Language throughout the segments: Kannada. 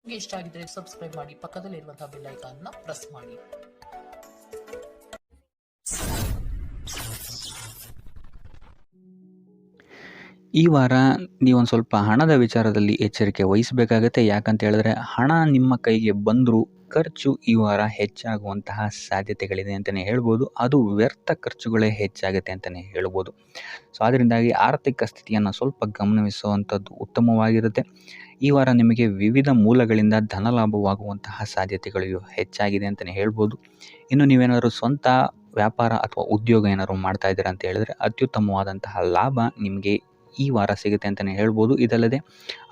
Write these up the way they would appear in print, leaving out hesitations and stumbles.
ನಿಮಗೆ ಇಷ್ಟ ಆಗಿದ್ರೆ ಸಬ್ಸ್ಕ್ರೈಬ್ ಮಾಡಿ, ಪಕ್ಕದಲ್ಲಿರುವಂತಹ ಬೆಲ್ ಐಕಾನ್ನ ಪ್ರೆಸ್ ಮಾಡಿ. ಈ ವಾರ ನೀವೊಂದು ಸ್ವಲ್ಪ ಹಣದ ವಿಚಾರದಲ್ಲಿ ಎಚ್ಚರಿಕೆ ವಹಿಸಬೇಕಾಗತ್ತೆ. ಯಾಕಂತ ಹೇಳಿದ್ರೆ ಹಣ ನಿಮ್ಮ ಕೈಗೆ ಬಂದರೂ ಖರ್ಚು ಈ ವಾರ ಹೆಚ್ಚಾಗುವಂತಹ ಸಾಧ್ಯತೆಗಳಿದೆ ಅಂತಲೇ ಹೇಳ್ಬೋದು. ಅದು ವ್ಯರ್ಥ ಖರ್ಚುಗಳೇ ಹೆಚ್ಚಾಗುತ್ತೆ ಅಂತಲೇ ಹೇಳ್ಬೋದು. ಸೊ ಅದರಿಂದಾಗಿ ಆರ್ಥಿಕ ಸ್ಥಿತಿಯನ್ನು ಸ್ವಲ್ಪ ಗಮನಿಸುವಂಥದ್ದು ಉತ್ತಮವಾಗಿರುತ್ತೆ. ಈ ವಾರ ನಿಮಗೆ ವಿವಿಧ ಮೂಲಗಳಿಂದ ಧನ ಲಾಭವಾಗುವಂತಹ ಸಾಧ್ಯತೆಗಳು ಹೆಚ್ಚಾಗಿದೆ ಅಂತಲೇ ಹೇಳ್ಬೋದು. ಇನ್ನು ನೀವೇನಾದರೂ ಸ್ವಂತ ವ್ಯಾಪಾರ ಅಥವಾ ಉದ್ಯೋಗ ಏನಾದ್ರು ಮಾಡ್ತಾ ಇದ್ದೀರಾ ಅಂತ ಹೇಳಿದ್ರೆ ಅತ್ಯುತ್ತಮವಾದಂತಹ ಲಾಭ ನಿಮಗೆ ಈ ವಾರ ಸಿಗುತ್ತೆ ಅಂತಲೇ ಹೇಳ್ಬೋದು. ಇದಲ್ಲದೆ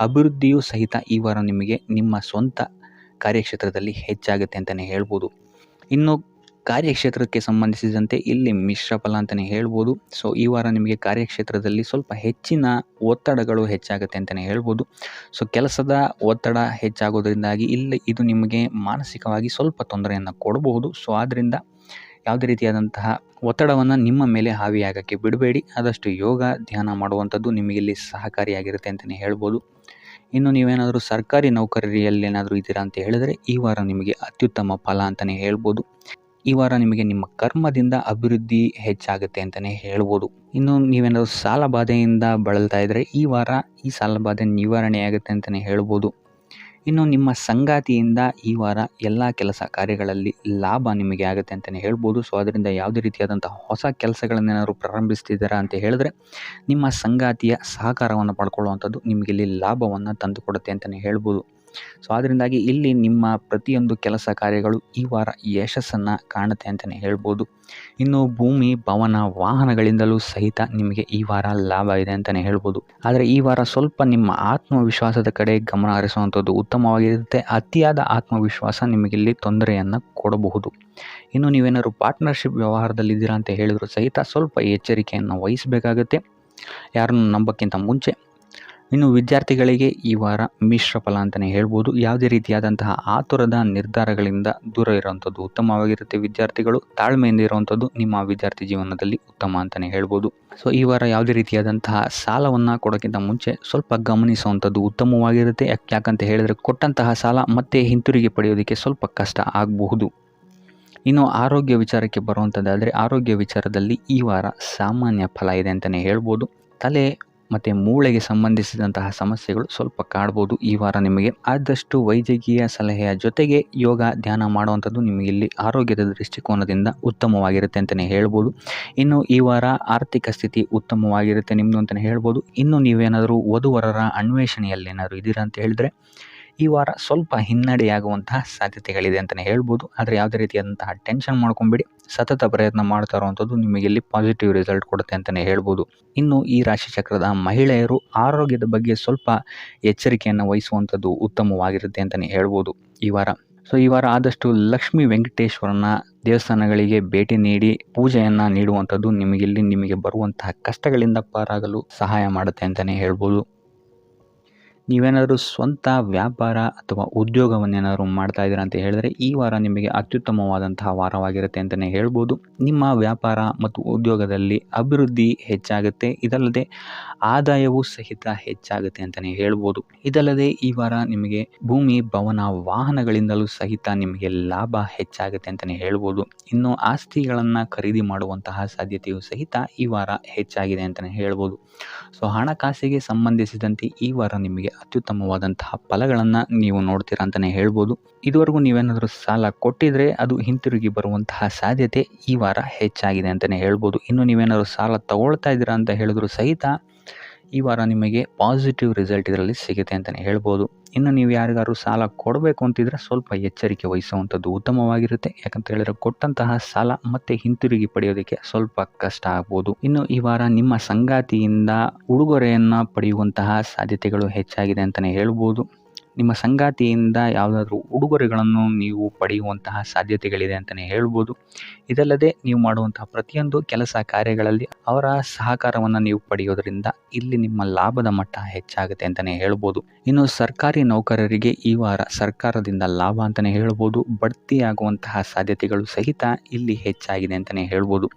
ಅಭಿವೃದ್ಧಿಯೂ ಸಹಿತ ಈ ವಾರ ನಿಮಗೆ ನಿಮ್ಮ ಸ್ವಂತ ಕಾರ್ಯಕ್ಷೇತ್ರದಲ್ಲಿ ಹೆಚ್ಚಾಗುತ್ತೆ ಅಂತಲೇ ಹೇಳ್ಬೋದು. ಇನ್ನು ಕಾರ್ಯಕ್ಷೇತ್ರಕ್ಕೆ ಸಂಬಂಧಿಸಿದಂತೆ ಇಲ್ಲಿ ಮಿಶ್ರ ಫಲ ಅಂತಲೇ ಹೇಳ್ಬೋದು. ಸೊ ಈ ವಾರ ನಿಮಗೆ ಕಾರ್ಯಕ್ಷೇತ್ರದಲ್ಲಿ ಸ್ವಲ್ಪ ಹೆಚ್ಚಿನ ಒತ್ತಡಗಳು ಹೆಚ್ಚಾಗುತ್ತೆ ಅಂತಲೇ ಹೇಳ್ಬೋದು. ಸೊ ಕೆಲಸದ ಒತ್ತಡ ಹೆಚ್ಚಾಗೋದ್ರಿಂದಾಗಿ ಇದು ನಿಮಗೆ ಮಾನಸಿಕವಾಗಿ ಸ್ವಲ್ಪ ತೊಂದರೆಯನ್ನು ಕೊಡಬಹುದು. ಸೊ ಆದ್ದರಿಂದ ಯಾವುದೇ ರೀತಿಯಾದಂತಹ ಒತ್ತಡವನ್ನು ನಿಮ್ಮ ಮೇಲೆ ಹಾವಿಯಾಗೋಕ್ಕೆ ಬಿಡಬೇಡಿ. ಆದಷ್ಟು ಯೋಗ ಧ್ಯಾನ ಮಾಡುವಂಥದ್ದು ನಿಮಗಿಲ್ಲಿ ಸಹಕಾರಿಯಾಗಿರುತ್ತೆ ಅಂತಲೇ ಹೇಳ್ಬೋದು. ಇನ್ನು ನೀವೇನಾದರೂ ಸರ್ಕಾರಿ ನೌಕರಿಯಲ್ಲಿ ಏನಾದರೂ ಇದ್ದೀರಾ ಅಂತ ಹೇಳಿದರೆ ಈ ವಾರ ನಿಮಗೆ ಅತ್ಯುತ್ತಮ ಫಲ ಅಂತಲೇ ಹೇಳ್ಬೋದು. ಈ ವಾರ ನಿಮಗೆ ನಿಮ್ಮ ಕರ್ಮದಿಂದ ಅಭಿವೃದ್ಧಿ ಹೆಚ್ಚಾಗುತ್ತೆ ಅಂತಲೇ ಹೇಳ್ಬೋದು. ಇನ್ನು ನೀವೇನಾದರೂ ಸಾಲ ಬಾಧೆಯಿಂದ ಬಳಲ್ತಾ ಇದ್ದರೆ ಈ ವಾರ ಈ ಸಾಲ ಬಾಧೆ ನಿವಾರಣೆ ಆಗುತ್ತೆ ಅಂತಲೇ ಹೇಳ್ಬೋದು. ಇನ್ನು ನಿಮ್ಮ ಸಂಗಾತಿಯಿಂದ ಈ ವಾರ ಎಲ್ಲ ಕೆಲಸ ಕಾರ್ಯಗಳಲ್ಲಿ ಲಾಭ ನಿಮಗೆ ಆಗುತ್ತೆ ಅಂತಲೇ ಹೇಳ್ಬೋದು. ಸೊ ಅದರಿಂದ ಯಾವುದೇ ರೀತಿಯಾದಂಥ ಹೊಸ ಕೆಲಸಗಳನ್ನೇನಾದ್ರು ಪ್ರಾರಂಭಿಸ್ತಿದ್ದೀರಾ ಅಂತ ಹೇಳಿದ್ರೆ ನಿಮ್ಮ ಸಂಗಾತಿಯ ಸಹಕಾರವನ್ನು ಪಡ್ಕೊಳ್ಳುವಂಥದ್ದು ನಿಮಗಿಲ್ಲಿ ಲಾಭವನ್ನು ತಂದುಕೊಡುತ್ತೆ ಅಂತಲೇ ಹೇಳ್ಬೋದು. ಸೊ ಅದರಿಂದಾಗಿ ಇಲ್ಲಿ ನಿಮ್ಮ ಪ್ರತಿಯೊಂದು ಕೆಲಸ ಕಾರ್ಯಗಳು ಈ ವಾರ ಯಶಸ್ಸನ್ನು ಕಾಣುತ್ತೆ ಅಂತಲೇ ಹೇಳ್ಬೋದು. ಇನ್ನು ಭೂಮಿ, ಭವನ, ವಾಹನಗಳಿಂದಲೂ ಸಹಿತ ನಿಮಗೆ ಈ ವಾರ ಲಾಭ ಇದೆ ಅಂತಲೇ ಹೇಳ್ಬೋದು. ಆದರೆ ಈ ವಾರ ಸ್ವಲ್ಪ ನಿಮ್ಮ ಆತ್ಮವಿಶ್ವಾಸದ ಕಡೆ ಗಮನ ಹರಿಸುವಂಥದ್ದು ಉತ್ತಮವಾಗಿರುತ್ತೆ. ಅತಿಯಾದ ಆತ್ಮವಿಶ್ವಾಸ ನಿಮಗಿಲ್ಲಿ ತೊಂದರೆಯನ್ನು ಕೊಡಬಹುದು. ಇನ್ನು ನೀವೇನಾದ್ರು ಪಾರ್ಟ್ನರ್ಶಿಪ್ ವ್ಯವಹಾರದಲ್ಲಿದ್ದೀರಾ ಅಂತ ಹೇಳಿದ್ರು ಸಹಿತ ಸ್ವಲ್ಪ ಎಚ್ಚರಿಕೆಯನ್ನು ವಹಿಸಬೇಕಾಗುತ್ತೆ ಯಾರನ್ನು ನಂಬೋಕ್ಕಿಂತ ಮುಂಚೆ. ಇನ್ನು ವಿದ್ಯಾರ್ಥಿಗಳಿಗೆ ಈ ವಾರ ಮಿಶ್ರ ಫಲ ಅಂತಲೇ ಹೇಳ್ಬೋದು. ಯಾವುದೇ ರೀತಿಯಾದಂತಹ ಆತುರದ ನಿರ್ಧಾರಗಳಿಂದ ದೂರ ಇರುವಂಥದ್ದು ಉತ್ತಮವಾಗಿರುತ್ತೆ. ವಿದ್ಯಾರ್ಥಿಗಳು ತಾಳ್ಮೆಯಿಂದ ಇರುವಂಥದ್ದು ನಿಮ್ಮ ವಿದ್ಯಾರ್ಥಿ ಜೀವನದಲ್ಲಿ ಉತ್ತಮ ಅಂತಲೇ ಹೇಳ್ಬೋದು. ಸೊ ಈ ವಾರ ಯಾವುದೇ ರೀತಿಯಾದಂತಹ ಸಾಲವನ್ನು ಕೊಡೋಕ್ಕಿಂತ ಮುಂಚೆ ಸ್ವಲ್ಪ ಗಮನಿಸುವಂಥದ್ದು ಉತ್ತಮವಾಗಿರುತ್ತೆ. ಯಾಕಂತ ಹೇಳಿದರೆ ಕೊಟ್ಟಂತಹ ಸಾಲ ಮತ್ತೆ ಹಿಂತಿರುಗಿ ಪಡೆಯೋದಕ್ಕೆ ಸ್ವಲ್ಪ ಕಷ್ಟ ಆಗಬಹುದು. ಇನ್ನು ಆರೋಗ್ಯ ವಿಚಾರಕ್ಕೆ ಬರುವಂಥದ್ದಾದರೆ ಆರೋಗ್ಯ ವಿಚಾರದಲ್ಲಿ ಈ ವಾರ ಸಾಮಾನ್ಯ ಫಲ ಇದೆ ಅಂತಲೇ ಹೇಳ್ಬೋದು. ತಲೆ ಮತ್ತು ಮೂಳೆಗೆ ಸಂಬಂಧಿಸಿದಂತಹ ಸಮಸ್ಯೆಗಳು ಸ್ವಲ್ಪ ಕಾಡ್ಬೋದು ಈ ವಾರ ನಿಮಗೆ. ಆದಷ್ಟು ವೈದ್ಯಕೀಯ ಸಲಹೆಯ ಜೊತೆಗೆ ಯೋಗ ಧ್ಯಾನ ಮಾಡುವಂಥದ್ದು ನಿಮಗಿಲ್ಲಿ ಆರೋಗ್ಯದ ದೃಷ್ಟಿಕೋನದಿಂದ ಉತ್ತಮವಾಗಿರುತ್ತೆ ಅಂತಲೇ ಹೇಳ್ಬೋದು. ಇನ್ನು ಈ ವಾರ ಆರ್ಥಿಕ ಸ್ಥಿತಿ ಉತ್ತಮವಾಗಿರುತ್ತೆ ನಿಮ್ಮದು ಅಂತಲೇ ಹೇಳ್ಬೋದು. ಇನ್ನು ನೀವೇನಾದರೂ ವಧುವರರ ಅನ್ವೇಷಣೆಯಲ್ಲಿ ಏನಾದರೂ ಇದ್ದೀರಾ ಅಂತ ಹೇಳಿದ್ರೆ ಈ ವಾರ ಸ್ವಲ್ಪ ಹಿನ್ನಡೆಯಾಗುವಂತಹ ಸಾಧ್ಯತೆಗಳಿದೆ ಅಂತಲೇ ಹೇಳ್ಬೋದು. ಆದರೆ ಯಾವುದೇ ರೀತಿಯಾದಂತಹ ಟೆನ್ಷನ್ ಮಾಡ್ಕೊಂಬೇಡಿ. ಸತತ ಪ್ರಯತ್ನ ಮಾಡ್ತಾ ಇರುವಂಥದ್ದು ನಿಮಗೆ ಇಲ್ಲಿ ಪಾಸಿಟಿವ್ ರಿಸಲ್ಟ್ ಕೊಡುತ್ತೆ ಅಂತಲೇ ಹೇಳ್ಬೋದು. ಇನ್ನು ಈ ರಾಶಿಚಕ್ರದ ಮಹಿಳೆಯರು ಆರೋಗ್ಯದ ಬಗ್ಗೆ ಸ್ವಲ್ಪ ಎಚ್ಚರಿಕೆಯನ್ನು ವಹಿಸುವಂಥದ್ದು ಉತ್ತಮವಾಗಿರುತ್ತೆ ಅಂತಲೇ ಹೇಳ್ಬೋದು ಈ ವಾರ. ಸೊ ಈ ವಾರ ಆದಷ್ಟು ಲಕ್ಷ್ಮೀ ವೆಂಕಟೇಶ್ವರನ ದೇವಸ್ಥಾನಗಳಿಗೆ ಭೇಟಿ ನೀಡಿ ಪೂಜೆಯನ್ನು ನೀಡುವಂಥದ್ದು ನಿಮಗೆ ಬರುವಂತಹ ಕಷ್ಟಗಳಿಂದ ಪಾರಾಗಲು ಸಹಾಯ ಮಾಡುತ್ತೆ ಅಂತಲೇ ಹೇಳ್ಬೋದು. ನೀವೇನಾದರೂ ಸ್ವಂತ ವ್ಯಾಪಾರ ಅಥವಾ ಉದ್ಯೋಗವನ್ನೇನಾದರೂ ಮಾಡ್ತಾ ಇದ್ದೀರಾ ಅಂತ ಹೇಳಿದ್ರೆ ಈ ವಾರ ನಿಮಗೆ ಅತ್ಯುತ್ತಮವಾದಂತಹ ವಾರವಾಗಿರುತ್ತೆ ಅಂತಲೇ ಹೇಳ್ಬೋದು. ನಿಮ್ಮ ವ್ಯಾಪಾರ ಮತ್ತು ಉದ್ಯೋಗದಲ್ಲಿ ಅಭಿವೃದ್ಧಿ ಹೆಚ್ಚಾಗುತ್ತೆ. ಇದಲ್ಲದೆ ಆದಾಯವೂ ಸಹಿತ ಹೆಚ್ಚಾಗುತ್ತೆ ಅಂತಲೇ ಹೇಳ್ಬೋದು. ಇದಲ್ಲದೆ ಈ ವಾರ ನಿಮಗೆ ಭೂಮಿ, ಭವನ, ವಾಹನಗಳಿಂದಲೂ ಸಹಿತ ನಿಮಗೆ ಲಾಭ ಹೆಚ್ಚಾಗುತ್ತೆ ಅಂತಲೇ ಹೇಳ್ಬೋದು. ಇನ್ನು ಆಸ್ತಿಗಳನ್ನು ಖರೀದಿ ಮಾಡುವಂತಹ ಸಾಧ್ಯತೆಯೂ ಸಹಿತ ಈ ವಾರ ಹೆಚ್ಚಾಗಿದೆ ಅಂತಲೇ ಹೇಳ್ಬೋದು. ಸೊ ಹಣಕಾಸಿಗೆ ಸಂಬಂಧಿಸಿದಂತೆ ಈ ವಾರ ನಿಮಗೆ ಅತ್ಯುತ್ತಮವಾದಂತಹ ಫಲಗಳನ್ನು ನೀವು ನೋಡ್ತೀರಾ ಅಂತಲೇ ಹೇಳ್ಬೋದು. ಇದುವರೆಗೂ ನೀವೇನಾದರೂ ಸಾಲ ಕೊಟ್ಟಿದ್ರೆ ಅದು ಹಿಂತಿರುಗಿ ಬರುವಂತಹ ಸಾಧ್ಯತೆ ಈ ವಾರ ಹೆಚ್ಚಾಗಿದೆ ಅಂತಲೇ ಹೇಳ್ಬೋದು. ಇನ್ನು ನೀವೇನಾದರೂ ಸಾಲ ತಗೊಳ್ತಾ ಇದ್ದೀರಾ ಅಂತ ಹೇಳಿದ್ರು ಸಹಿತ ಈ ವಾರ ನಿಮಗೆ ಪಾಸಿಟಿವ್ ರಿಸಲ್ಟ್ ಇದರಲ್ಲಿ ಸಿಗುತ್ತೆ ಅಂತಲೇ ಹೇಳ್ಬೋದು. ಇನ್ನು ನೀವು ಯಾರಿಗಾದ್ರು ಸಾಲ ಕೊಡಬೇಕು ಅಂತಿದ್ರೆ ಸ್ವಲ್ಪ ಎಚ್ಚರಿಕೆ ವಹಿಸುವಂಥದ್ದು ಉತ್ತಮವಾಗಿರುತ್ತೆ. ಯಾಕಂತ ಹೇಳಿದ್ರೆ ಕೊಟ್ಟಂತಹ ಸಾಲ ಮತ್ತೆ ಹಿಂತಿರುಗಿ ಪಡೆಯೋದಕ್ಕೆ ಸ್ವಲ್ಪ ಕಷ್ಟ ಆಗ್ಬೋದು. ಇನ್ನು ಈ ವಾರ ನಿಮ್ಮ ಸಂಗಾತಿಯಿಂದ ಉಡುಗೊರೆಯನ್ನು ಪಡೆಯುವಂತಹ ಸಾಧ್ಯತೆಗಳು ಹೆಚ್ಚಾಗಿದೆ ಅಂತಲೇ ಹೇಳ್ಬೋದು. ನಿಮ್ಮ ಸಂಗಾತಿಯಿಂದ ಯಾವುದಾದ್ರೂ ಉಡುಗೊರೆಗಳನ್ನು ನೀವು ಪಡೆಯುವಂತಹ ಸಾಧ್ಯತೆಗಳಿದೆ ಅಂತಲೇ ಹೇಳ್ಬೋದು. ಇದಲ್ಲದೆ ನೀವು ಮಾಡುವಂತಹ ಪ್ರತಿಯೊಂದು ಕೆಲಸ ಕಾರ್ಯಗಳಲ್ಲಿ ಅವರ ಸಹಕಾರವನ್ನು ನೀವು ಪಡೆಯೋದರಿಂದ ಇಲ್ಲಿ ನಿಮ್ಮ ಲಾಭದ ಮಟ್ಟ ಹೆಚ್ಚಾಗುತ್ತೆ ಅಂತಲೇ ಹೇಳ್ಬೋದು. ಇನ್ನು ಸರ್ಕಾರಿ ನೌಕರರಿಗೆ ಈ ವಾರ ಸರ್ಕಾರದಿಂದ ಲಾಭ ಅಂತಲೇ ಹೇಳ್ಬೋದು. ಬಡ್ತಿಯಾಗುವಂತಹ ಸಾಧ್ಯತೆಗಳು ಸಹಿತ ಇಲ್ಲಿ ಹೆಚ್ಚಾಗಿದೆ ಅಂತಲೇ ಹೇಳ್ಬೋದು.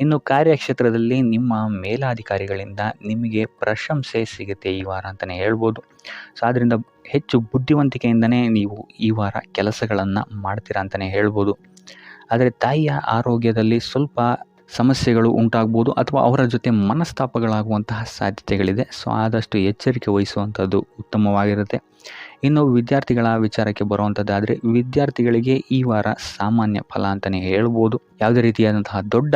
ಇನ್ನು ಕಾರ್ಯಕ್ಷೇತ್ರದಲ್ಲಿ ನಿಮ್ಮ ಮೇಲಾಧಿಕಾರಿಗಳಿಂದ ನಿಮಗೆ ಪ್ರಶಂಸೆ ಸಿಗುತ್ತೆ ಈ ವಾರ ಅಂತಲೇ ಹೇಳ್ಬೋದು. ಸೊ ಆದ್ದರಿಂದ ಹೆಚ್ಚು ಬುದ್ಧಿವಂತಿಕೆಯಿಂದನೇ ನೀವು ಈ ವಾರ ಕೆಲಸಗಳನ್ನು ಮಾಡ್ತೀರಾ ಅಂತಲೇ ಹೇಳ್ಬೋದು. ಆದರೆ ತಾಯಿಯ ಆರೋಗ್ಯದಲ್ಲಿ ಸ್ವಲ್ಪ ಸಮಸ್ಯೆಗಳು ಉಂಟಾಗ್ಬೋದು ಅಥವಾ ಅವರ ಜೊತೆ ಮನಸ್ತಾಪಗಳಾಗುವಂತಹ ಸಾಧ್ಯತೆಗಳಿದೆ. ಸೊ ಆದಷ್ಟು ಎಚ್ಚರಿಕೆ ವಹಿಸುವಂಥದ್ದು ಉತ್ತಮವಾಗಿರುತ್ತೆ. ಇನ್ನು ವಿದ್ಯಾರ್ಥಿಗಳ ವಿಚಾರಕ್ಕೆ ಬರುವಂಥದ್ದಾದರೆ ವಿದ್ಯಾರ್ಥಿಗಳಿಗೆ ಈ ವಾರ ಸಾಮಾನ್ಯ ಫಲ ಅಂತಲೇ ಹೇಳ್ಬೋದು. ಯಾವುದೇ ರೀತಿಯಾದಂತಹ ದೊಡ್ಡ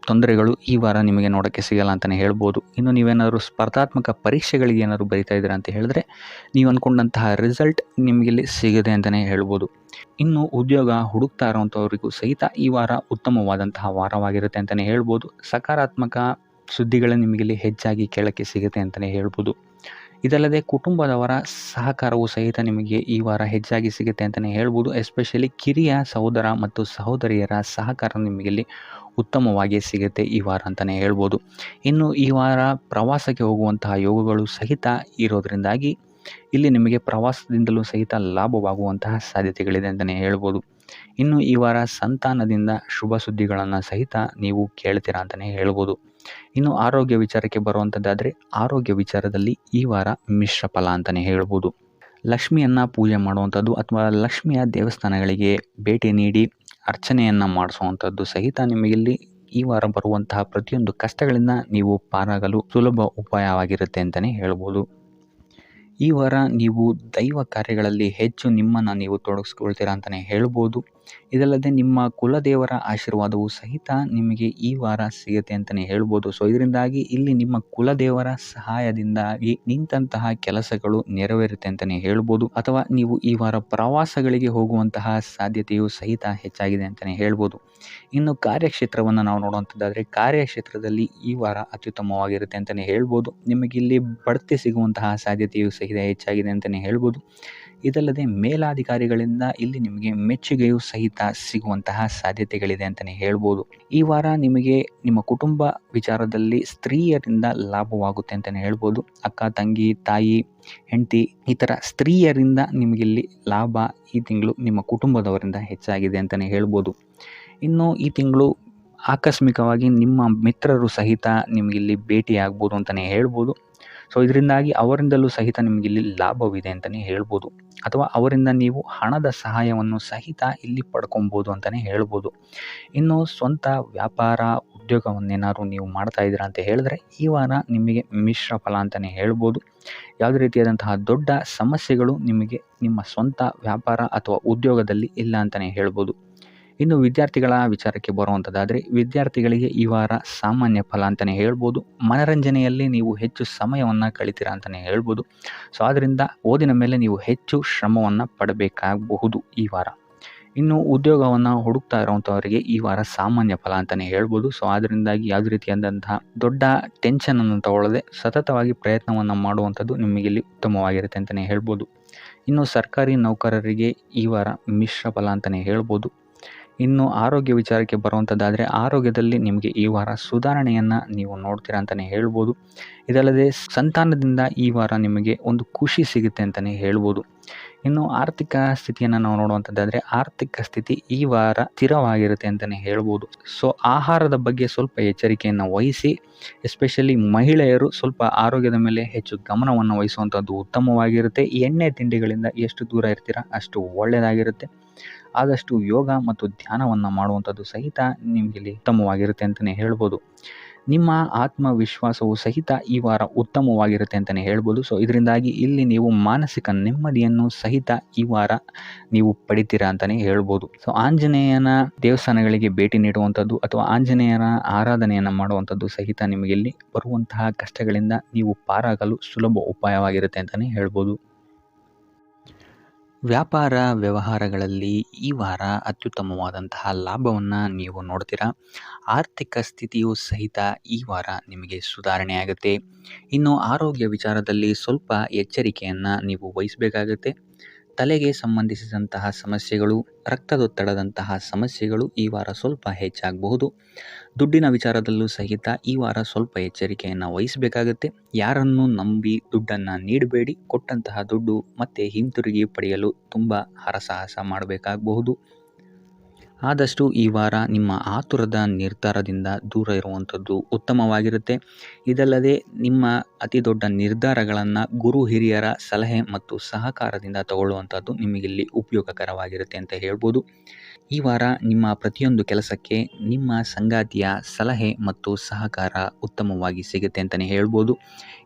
ತೊಂದರೆಗಳು ಈ ವಾರ ನಿಮಗೆ ನೋಡೋಕ್ಕೆ ಸಿಗಲ್ಲ ಅಂತಲೇ ಹೇಳ್ಬೋದು. ಇನ್ನು ನೀವೇನಾದರೂ ಸ್ಪರ್ಧಾತ್ಮಕ ಪರೀಕ್ಷೆಗಳಿಗೆ ಏನಾದರೂ ಬರಿತಾ ಇದ್ದೀರಾ ಅಂತ ಹೇಳಿದ್ರೆ ನೀವು ಅಂದ್ಕೊಂಡಂತಹ ರಿಸಲ್ಟ್ ನಿಮಗಿಲ್ಲಿ ಸಿಗದೆ ಅಂತಲೇ ಹೇಳ್ಬೋದು. ಇನ್ನು ಉದ್ಯೋಗ ಹುಡುಕ್ತಾ ಇರೋವಂಥವ್ರಿಗೂ ಸಹಿತ ಈ ವಾರ ಉತ್ತಮವಾದಂತಹ ವಾರವಾಗಿರುತ್ತೆ ಅಂತಲೇ ಹೇಳ್ಬೋದು. ಸಕಾರಾತ್ಮಕ ಸುದ್ದಿಗಳು ನಿಮಗಿಲ್ಲಿ ಹೆಚ್ಚಾಗಿ ಕೇಳೋಕ್ಕೆ ಸಿಗುತ್ತೆ ಅಂತಲೇ ಹೇಳ್ಬೋದು. ಇದಲ್ಲದೆ ಕುಟುಂಬದವರ ಸಹಕಾರವು ಸಹಿತ ನಿಮಗೆ ಈ ವಾರ ಹೆಚ್ಚಾಗಿ ಸಿಗುತ್ತೆ ಅಂತಲೇ ಹೇಳ್ಬೋದು. ಎಸ್ಪೆಷಲಿ ಕಿರಿಯ ಸಹೋದರ ಮತ್ತು ಸಹೋದರಿಯರ ಸಹಕಾರ ನಿಮಗಿಲ್ಲಿ ಉತ್ತಮವಾಗಿ ಸಿಗುತ್ತೆ ಈ ವಾರ ಅಂತಲೇ ಹೇಳ್ಬೋದು. ಇನ್ನು ಈ ವಾರ ಪ್ರವಾಸಕ್ಕೆ ಹೋಗುವಂತಹ ಯೋಗಗಳು ಸಹಿತ ಇರೋದರಿಂದಾಗಿ ಇಲ್ಲಿ ನಿಮಗೆ ಪ್ರವಾಸದಿಂದಲೂ ಸಹಿತ ಲಾಭವಾಗುವಂತಹ ಸಾಧ್ಯತೆಗಳಿದೆ ಅಂತಲೇ ಹೇಳ್ಬೋದು. ಇನ್ನು ಈ ವಾರ ಸಂತಾನದಿಂದ ಶುಭ ಸುದ್ದಿಗಳನ್ನು ಸಹಿತ ನೀವು ಕೇಳ್ತೀರಾ ಅಂತಲೇ ಹೇಳ್ಬೋದು. ಇನ್ನು ಆರೋಗ್ಯ ವಿಚಾರಕ್ಕೆ ಬರುವಂಥದ್ದಾದರೆ ಆರೋಗ್ಯ ವಿಚಾರದಲ್ಲಿ ಈ ವಾರ ಮಿಶ್ರ ಫಲ ಅಂತಲೇ ಹೇಳ್ಬೋದು. ಲಕ್ಷ್ಮಿಯನ್ನು ಪೂಜೆ ಮಾಡುವಂಥದ್ದು ಅಥವಾ ಲಕ್ಷ್ಮಿಯ ದೇವಸ್ಥಾನಗಳಿಗೆ ಭೇಟಿ ನೀಡಿ ಅರ್ಚನೆಯನ್ನು ಮಾಡಿಸುವಂಥದ್ದು ಸಹಿತ ನಿಮಗಿಲ್ಲಿ ಈ ವಾರ ಬರುವಂತಹ ಪ್ರತಿಯೊಂದು ಕಷ್ಟಗಳಿಂದ ನೀವು ಪಾರಾಗಲು ಸುಲಭ ಉಪಾಯವಾಗಿರುತ್ತೆ ಅಂತಲೇ ಹೇಳ್ಬೋದು. ಈ ವಾರ ನೀವು ದೈವ ಕಾರ್ಯಗಳಲ್ಲಿ ಹೆಚ್ಚು ನಿಮ್ಮನ್ನು ನೀವು ತೊಡಗಿಸ್ಕೊಳ್ತೀರಾ ಅಂತಲೇ ಹೇಳ್ಬೋದು. ಇದಲ್ಲದೆ ನಿಮ್ಮ ಕುಲದೇವರ ಆಶೀರ್ವಾದವು ಸಹಿತ ನಿಮಗೆ ಈ ವಾರ ಸಿಗುತ್ತೆ ಅಂತಲೇ ಹೇಳ್ಬೋದು. ಸೊ ಇದರಿಂದಾಗಿ ಇಲ್ಲಿ ನಿಮ್ಮ ಕುಲದೇವರ ಸಹಾಯದಿಂದಾಗಿ ನಿಂತಹ ಕೆಲಸಗಳು ನೆರವೇರುತ್ತೆ ಅಂತಲೇ ಹೇಳ್ಬೋದು. ಅಥವಾ ನೀವು ಈ ವಾರ ಪ್ರವಾಸಗಳಿಗೆ ಹೋಗುವಂತಹ ಸಾಧ್ಯತೆಯು ಸಹಿತ ಹೆಚ್ಚಾಗಿದೆ ಅಂತಲೇ ಹೇಳ್ಬೋದು. ಇನ್ನು ಕಾರ್ಯಕ್ಷೇತ್ರವನ್ನು ನಾವು ನೋಡುವಂಥದ್ದಾದರೆ ಕಾರ್ಯಕ್ಷೇತ್ರದಲ್ಲಿ ಈ ವಾರ ಅತ್ಯುತ್ತಮವಾಗಿರುತ್ತೆ ಅಂತಲೇ ಹೇಳ್ಬೋದು. ನಿಮಗಿಲ್ಲಿ ಬಡ್ತಿ ಸಿಗುವಂತಹ ಸಾಧ್ಯತೆಯು ಸಹಿತ ಹೆಚ್ಚಾಗಿದೆ ಅಂತಲೇ ಹೇಳ್ಬೋದು. ಇದಲ್ಲದೆ ಮೇಲಾಧಿಕಾರಿಗಳಿಂದ ಇಲ್ಲಿ ನಿಮಗೆ ಮೆಚ್ಚುಗೆಯು ಸಹಿತ ಸಿಗುವಂತಹ ಸಾಧ್ಯತೆಗಳಿದೆ ಅಂತಲೇ ಹೇಳ್ಬೋದು. ಈ ವಾರ ನಿಮಗೆ ನಿಮ್ಮ ಕುಟುಂಬ ವಿಚಾರದಲ್ಲಿ ಸ್ತ್ರೀಯರಿಂದ ಲಾಭವಾಗುತ್ತೆ ಅಂತಲೇ ಹೇಳ್ಬೋದು. ಅಕ್ಕ, ತಂಗಿ, ತಾಯಿ, ಹೆಂಡತಿ ಈ ಥರ ಸ್ತ್ರೀಯರಿಂದ ನಿಮಗಿಲ್ಲಿ ಲಾಭ ಈ ತಿಂಗಳು ನಿಮ್ಮ ಕುಟುಂಬದವರಿಂದ ಹೆಚ್ಚಾಗಿದೆ ಅಂತಲೇ ಹೇಳ್ಬೋದು. ಇನ್ನು ಈ ತಿಂಗಳು ಆಕಸ್ಮಿಕವಾಗಿ ನಿಮ್ಮ ಮಿತ್ರರು ಸಹಿತ ನಿಮಗಿಲ್ಲಿ ಭೇಟಿಯಾಗ್ಬೋದು ಅಂತಲೇ ಹೇಳ್ಬೋದು. ಸೊ ಇದರಿಂದಾಗಿ ಅವರಿಂದಲೂ ಸಹಿತ ನಿಮಗಿಲ್ಲಿ ಲಾಭವಿದೆ ಅಂತಲೇ ಹೇಳ್ಬೋದು. ಅಥವಾ ಅವರಿಂದ ನೀವು ಹಣದ ಸಹಾಯವನ್ನು ಸಹಿತ ಇಲ್ಲಿ ಪಡ್ಕೊಬೋದು ಅಂತಲೇ ಹೇಳ್ಬೋದು. ಇನ್ನು ಸ್ವಂತ ವ್ಯಾಪಾರ ಉದ್ಯೋಗವನ್ನೇನಾದ್ರು ನೀವು ಮಾಡ್ತಾ ಇದ್ದೀರಾ ಅಂತ ಹೇಳಿದ್ರೆ ಈ ವಾರ ನಿಮಗೆ ಮಿಶ್ರ ಫಲ ಅಂತಲೇ ಹೇಳ್ಬೋದು. ಯಾವುದೇ ರೀತಿಯಾದಂತಹ ದೊಡ್ಡ ಸಮಸ್ಯೆಗಳು ನಿಮಗೆ ನಿಮ್ಮ ಸ್ವಂತ ವ್ಯಾಪಾರ ಅಥವಾ ಉದ್ಯೋಗದಲ್ಲಿ ಇಲ್ಲ ಅಂತಲೇ ಹೇಳ್ಬೋದು. ಇನ್ನು ವಿದ್ಯಾರ್ಥಿಗಳ ವಿಚಾರಕ್ಕೆ ಬರುವಂಥದ್ದಾದರೆ ವಿದ್ಯಾರ್ಥಿಗಳಿಗೆ ಈ ವಾರ ಸಾಮಾನ್ಯ ಫಲ ಅಂತಲೇ ಹೇಳ್ಬೋದು. ಮನರಂಜನೆಯಲ್ಲಿ ನೀವು ಹೆಚ್ಚು ಸಮಯವನ್ನು ಕಳಿತೀರಾ ಅಂತಲೇ ಹೇಳ್ಬೋದು. ಸೊ ಆದ್ದರಿಂದ ಓದಿನ ಮೇಲೆ ನೀವು ಹೆಚ್ಚು ಶ್ರಮವನ್ನು ಪಡಬೇಕಾಗಬಹುದು ಈ ವಾರ. ಇನ್ನು ಉದ್ಯೋಗವನ್ನು ಹುಡುಕ್ತಾ ಇರೋವಂಥವರಿಗೆ ಈ ವಾರ ಸಾಮಾನ್ಯ ಫಲ ಅಂತಲೇ ಹೇಳ್ಬೋದು. ಸೊ ಅದರಿಂದಾಗಿ ಯಾವುದೇ ರೀತಿಯಾದಂತಹ ದೊಡ್ಡ ಟೆನ್ಷನನ್ನು ತಗೊಳ್ಳದೆ ಸತತವಾಗಿ ಪ್ರಯತ್ನವನ್ನು ಮಾಡುವಂಥದ್ದು ನಿಮಗಿಲ್ಲಿ ಉತ್ತಮವಾಗಿರುತ್ತೆ ಅಂತಲೇ ಹೇಳ್ಬೋದು. ಇನ್ನು ಸರ್ಕಾರಿ ನೌಕರರಿಗೆ ಈ ವಾರ ಮಿಶ್ರ ಫಲ ಅಂತಲೇ ಹೇಳ್ಬೋದು. ಇನ್ನು ಆರೋಗ್ಯ ವಿಚಾರಕ್ಕೆ ಬರುವಂಥದ್ದಾದರೆ ಆರೋಗ್ಯದಲ್ಲಿ ನಿಮಗೆ ಈ ವಾರ ಸುಧಾರಣೆಯನ್ನು ನೀವು ನೋಡ್ತೀರಾ ಅಂತಲೇ ಹೇಳ್ಬೋದು. ಇದಲ್ಲದೆ ಸಂತಾನದಿಂದ ಈ ವಾರ ನಿಮಗೆ ಒಂದು ಖುಷಿ ಸಿಗುತ್ತೆ ಅಂತಲೇ ಹೇಳ್ಬೋದು. ಇನ್ನು ಆರ್ಥಿಕ ಸ್ಥಿತಿಯನ್ನು ನಾವು ನೋಡುವಂಥದ್ದಾದರೆ ಆರ್ಥಿಕ ಸ್ಥಿತಿ ಈ ವಾರ ಸ್ಥಿರವಾಗಿರುತ್ತೆ ಅಂತಲೇ ಹೇಳ್ಬೋದು. ಸೊ ಆಹಾರದ ಬಗ್ಗೆ ಸ್ವಲ್ಪ ಎಚ್ಚರಿಕೆಯನ್ನು ವಹಿಸಿ, ಎಸ್ಪೆಷಲಿ ಮಹಿಳೆಯರು ಸ್ವಲ್ಪ ಆರೋಗ್ಯದ ಮೇಲೆ ಹೆಚ್ಚು ಗಮನವನ್ನು ವಹಿಸುವಂಥದ್ದು ಉತ್ತಮವಾಗಿರುತ್ತೆ. ಎಣ್ಣೆ ತಿಂಡಿಗಳಿಂದ ಎಷ್ಟು ದೂರ ಇರ್ತೀರಾ ಅಷ್ಟು ಒಳ್ಳೆಯದಾಗಿರುತ್ತೆ. ಆದಷ್ಟು ಯೋಗ ಮತ್ತು ಧ್ಯಾನವನ್ನು ಮಾಡುವಂಥದ್ದು ಸಹಿತ ನಿಮಗಿಲ್ಲಿ ಉತ್ತಮವಾಗಿರುತ್ತೆ ಅಂತಲೇ ಹೇಳ್ಬೋದು. ನಿಮ್ಮ ಆತ್ಮವಿಶ್ವಾಸವು ಸಹಿತ ಈ ವಾರ ಉತ್ತಮವಾಗಿರುತ್ತೆ ಅಂತಲೇ ಹೇಳ್ಬೋದು. ಸೊ ಇದರಿಂದಾಗಿ ಇಲ್ಲಿ ನೀವು ಮಾನಸಿಕ ನೆಮ್ಮದಿಯನ್ನು ಸಹಿತ ಈ ವಾರ ನೀವು ಪಡಿತೀರಾ ಅಂತಲೇ ಹೇಳ್ಬೋದು. ಸೊ ಆಂಜನೇಯನ ದೇವಸ್ಥಾನಗಳಿಗೆ ಭೇಟಿ ನೀಡುವಂಥದ್ದು ಅಥವಾ ಆಂಜನೇಯನ ಆರಾಧನೆಯನ್ನು ಮಾಡುವಂಥದ್ದು ಸಹಿತ ನಿಮಗಿಲ್ಲಿ ಬರುವಂತಹ ಕಷ್ಟಗಳಿಂದ ನೀವು ಪಾರಾಗಲು ಸುಲಭ ಉಪಾಯವಾಗಿರುತ್ತೆ ಅಂತಲೇ ಹೇಳ್ಬೋದು. ವ್ಯಾಪಾರ ವ್ಯವಹಾರಗಳಲ್ಲಿ ಈ ವಾರ ಅತ್ಯುತ್ತಮವಾದಂತಹ ಲಾಭವನ್ನು ನೀವು ನೋಡ್ತೀರಾ. ಆರ್ಥಿಕ ಸ್ಥಿತಿಯು ಸಹಿತ ಈ ವಾರ ನಿಮಗೆ ಸುಧಾರಣೆಯಾಗುತ್ತೆ. ಇನ್ನು ಆರೋಗ್ಯ ವಿಚಾರದಲ್ಲಿ ಸ್ವಲ್ಪ ಎಚ್ಚರಿಕೆಯನ್ನು ನೀವು ವಹಿಸಬೇಕಾಗುತ್ತೆ. ತಲೆಗೆ ಸಂಬಂಧಿಸಿದಂತಹ ಸಮಸ್ಯೆಗಳು, ರಕ್ತದೊತ್ತಡದಂತಹ ಸಮಸ್ಯೆಗಳು ಈ ವಾರ ಸ್ವಲ್ಪ ಹೆಚ್ಚಾಗಬಹುದು. ದುಡ್ಡಿನ ವಿಚಾರದಲ್ಲೂ ಸಹಿತ ಈ ವಾರ ಸ್ವಲ್ಪ ಎಚ್ಚರಿಕೆಯನ್ನು ವಹಿಸಬೇಕಾಗುತ್ತೆ. ಯಾರನ್ನು ನಂಬಿ ದುಡ್ಡನ್ನು ನೀಡಬೇಡಿ. ಕೊಟ್ಟಂತಹ ದುಡ್ಡು ಮತ್ತೆ ಹಿಂತಿರುಗಿ ಪಡೆಯಲು ತುಂಬ ಹರಸಾಹಸ ಮಾಡಬೇಕಾಗಬಹುದು. ಆದಷ್ಟು ಈ ವಾರ ನಿಮ್ಮ ಆತುರದ ನಿರ್ಧಾರದಿಂದ ದೂರ ಇರುವಂಥದ್ದು ಉತ್ತಮವಾಗಿರುತ್ತೆ. ಇದಲ್ಲದೆ ನಿಮ್ಮ ಅತಿ ದೊಡ್ಡ ನಿರ್ಧಾರಗಳನ್ನು ಗುರು ಹಿರಿಯರ ಸಲಹೆ ಮತ್ತು ಸಹಕಾರದಿಂದ ತಗೊಳ್ಳುವಂಥದ್ದು ನಿಮಗಿಲ್ಲಿ ಉಪಯೋಗಕರವಾಗಿರುತ್ತೆ ಅಂತ ಹೇಳ್ಬೋದು. ಈ ವಾರ ನಿಮ್ಮ ಪ್ರತಿಯೊಂದು ಕೆಲಸಕ್ಕೆ ನಿಮ್ಮ ಸಂಗಾತಿಯ ಸಲಹೆ ಮತ್ತು ಸಹಕಾರ ಉತ್ತಮವಾಗಿ ಸಿಗುತ್ತೆ ಅಂತಲೇ ಹೇಳ್ಬೋದು.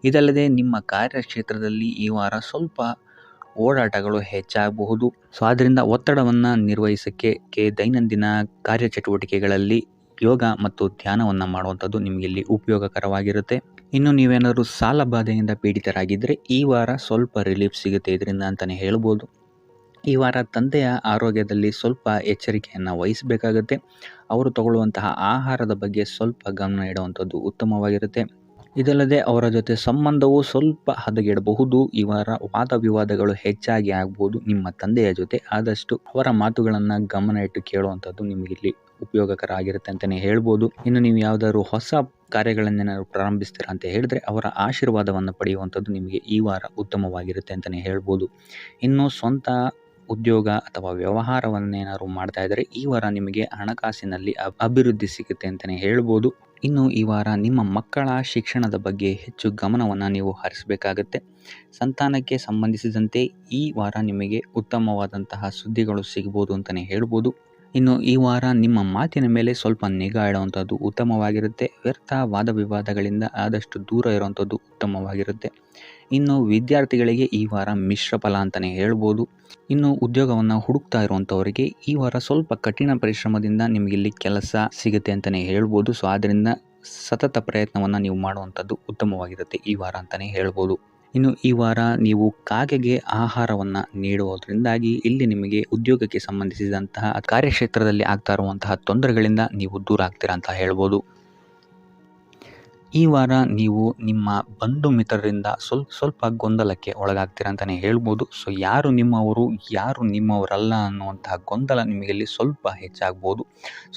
ಇದಲ್ಲದೆ ನಿಮ್ಮ ಕಾರ್ಯಕ್ಷೇತ್ರದಲ್ಲಿ ಈ ವಾರ ಸ್ವಲ್ಪ ಓಡಾಟಗಳು ಹೆಚ್ಚಾಗಬಹುದು. ಸೊ ಆದ್ದರಿಂದ ಒತ್ತಡವನ್ನು ನಿರ್ವಹಿಸೋಕ್ಕೆ ದೈನಂದಿನ ಕಾರ್ಯಚಟುವಟಿಕೆಗಳಲ್ಲಿ ಯೋಗ ಮತ್ತು ಧ್ಯಾನವನ್ನು ಮಾಡುವಂಥದ್ದು ನಿಮಗೆ ಇಲ್ಲಿ ಉಪಯೋಗಕರವಾಗಿರುತ್ತೆ. ಇನ್ನು ನೀವೇನಾದರೂ ಸಾಲ ಬಾಧೆಯಿಂದ ಪೀಡಿತರಾಗಿದ್ದರೆ ಈ ವಾರ ಸ್ವಲ್ಪ ರಿಲೀಫ್ ಸಿಗುತ್ತೆ ಇದರಿಂದ ಅಂತಲೇ ಹೇಳ್ಬೋದು. ಈ ವಾರ ತಂದೆಯ ಆರೋಗ್ಯದಲ್ಲಿ ಸ್ವಲ್ಪ ಎಚ್ಚರಿಕೆಯನ್ನು ವಹಿಸಬೇಕಾಗುತ್ತೆ. ಅವರು ತಗೊಳ್ಳುವಂತಹ ಆಹಾರದ ಬಗ್ಗೆ ಸ್ವಲ್ಪ ಗಮನ ಇಡುವಂಥದ್ದು ಉತ್ತಮವಾಗಿರುತ್ತೆ. ಇದಲ್ಲದೆ ಅವರ ಜೊತೆ ಸಂಬಂಧವು ಸ್ವಲ್ಪ ಹದಗೆಡಬಹುದು. ಈ ವಾರ ವಾದ ವಿವಾದಗಳು ಹೆಚ್ಚಾಗಿ ಆಗ್ಬೋದು ನಿಮ್ಮ ತಂದೆಯ ಜೊತೆ. ಆದಷ್ಟು ಅವರ ಮಾತುಗಳನ್ನು ಗಮನ ಇಟ್ಟು ಕೇಳುವಂಥದ್ದು ನಿಮಗಿಲ್ಲಿ ಉಪಯೋಗಕರ ಆಗಿರುತ್ತೆ ಅಂತಲೇ ಹೇಳ್ಬೋದು. ಇನ್ನು ನೀವು ಯಾವುದಾದ್ರು ಹೊಸ ಕಾರ್ಯಗಳನ್ನೇನಾದ್ರು ಪ್ರಾರಂಭಿಸ್ತೀರಾ ಅಂತ ಹೇಳಿದ್ರೆ ಅವರ ಆಶೀರ್ವಾದವನ್ನು ಪಡೆಯುವಂಥದ್ದು ನಿಮಗೆ ಈ ವಾರ ಉತ್ತಮವಾಗಿರುತ್ತೆ ಅಂತಲೇ ಹೇಳ್ಬೋದು. ಇನ್ನು ಸ್ವಂತ ಉದ್ಯೋಗ ಅಥವಾ ವ್ಯವಹಾರವನ್ನೇನಾದ್ರು ಮಾಡ್ತಾ ಇದ್ದರೆ ಈ ವಾರ ನಿಮಗೆ ಹಣಕಾಸಿನಲ್ಲಿ ಅಭಿವೃದ್ಧಿ ಸಿಗುತ್ತೆ ಅಂತಲೇ ಹೇಳ್ಬೋದು. ಇನ್ನು ಈ ವಾರ ನಿಮ್ಮ ಮಕ್ಕಳ ಶಿಕ್ಷಣದ ಬಗ್ಗೆ ಹೆಚ್ಚು ಗಮನವನ್ನು ನೀವು ಹರಿಸಬೇಕಾಗತ್ತೆ. ಸಂತಾನಕ್ಕೆ ಸಂಬಂಧಿಸಿದಂತೆ ಈ ವಾರ ನಿಮಗೆ ಉತ್ತಮವಾದಂತಹ ಸುದ್ದಿಗಳು ಸಿಗ್ಬೋದು ಅಂತಲೇ ಹೇಳ್ಬೋದು. ಇನ್ನು ಈ ವಾರ ನಿಮ್ಮ ಮಾತಿನ ಮೇಲೆ ಸ್ವಲ್ಪ ನಿಗಾ ಇಡುವಂಥದ್ದು ಉತ್ತಮವಾಗಿರುತ್ತೆ. ವ್ಯರ್ಥ ವಾದ ವಿವಾದಗಳಿಂದ ಆದಷ್ಟು ದೂರ ಇರುವಂಥದ್ದು ಉತ್ತಮವಾಗಿರುತ್ತೆ. ಇನ್ನು ವಿದ್ಯಾರ್ಥಿಗಳಿಗೆ ಈ ವಾರ ಮಿಶ್ರ ಫಲ ಅಂತಲೇ ಹೇಳ್ಬೋದು. ಇನ್ನು ಉದ್ಯೋಗವನ್ನು ಹುಡುಕ್ತಾ ಇರುವಂಥವರಿಗೆ ಈ ವಾರ ಸ್ವಲ್ಪ ಕಠಿಣ ಪರಿಶ್ರಮದಿಂದ ನಿಮಗಿಲ್ಲಿ ಕೆಲಸ ಸಿಗುತ್ತೆ ಅಂತಲೇ ಹೇಳ್ಬೋದು. ಸೊ ಆದ್ದರಿಂದ ಸತತ ಪ್ರಯತ್ನವನ್ನು ನೀವು ಮಾಡುವಂಥದ್ದು ಉತ್ತಮವಾಗಿರುತ್ತೆ ಈ ವಾರ ಅಂತಲೇ ಹೇಳ್ಬೋದು. ಇನ್ನು ಈ ವಾರ ನೀವು ಕಾಗೆಗೆ ಆಹಾರವನ್ನು ನೀಡುವುದರಿಂದಾಗಿ ಇಲ್ಲಿ ನಿಮಗೆ ಉದ್ಯೋಗಕ್ಕೆ ಸಂಬಂಧಿಸಿದಂತಹ ಕಾರ್ಯಕ್ಷೇತ್ರದಲ್ಲಿ ಆಗ್ತಾ ಇರುವಂತಹ ತೊಂದರೆಗಳಿಂದ ನೀವು ದೂರ ಆಗ್ತೀರಾ ಅಂತ ಹೇಳ್ಬೋದು. ಈ ವಾರ ನೀವು ನಿಮ್ಮ ಬಂಧು ಮಿತ್ರರಿಂದ ಸ್ವಲ್ಪ ಗೊಂದಲಕ್ಕೆ ಒಳಗಾಗ್ತೀರಾ ಅಂತಲೇ ಹೇಳ್ಬೋದು. ಸೊ ಯಾರು ನಿಮ್ಮವರು ಯಾರು ನಿಮ್ಮವರಲ್ಲ ಅನ್ನುವಂತಹ ಗೊಂದಲ ನಿಮಗಲ್ಲಿ ಸ್ವಲ್ಪ ಹೆಚ್ಚಾಗ್ಬೋದು.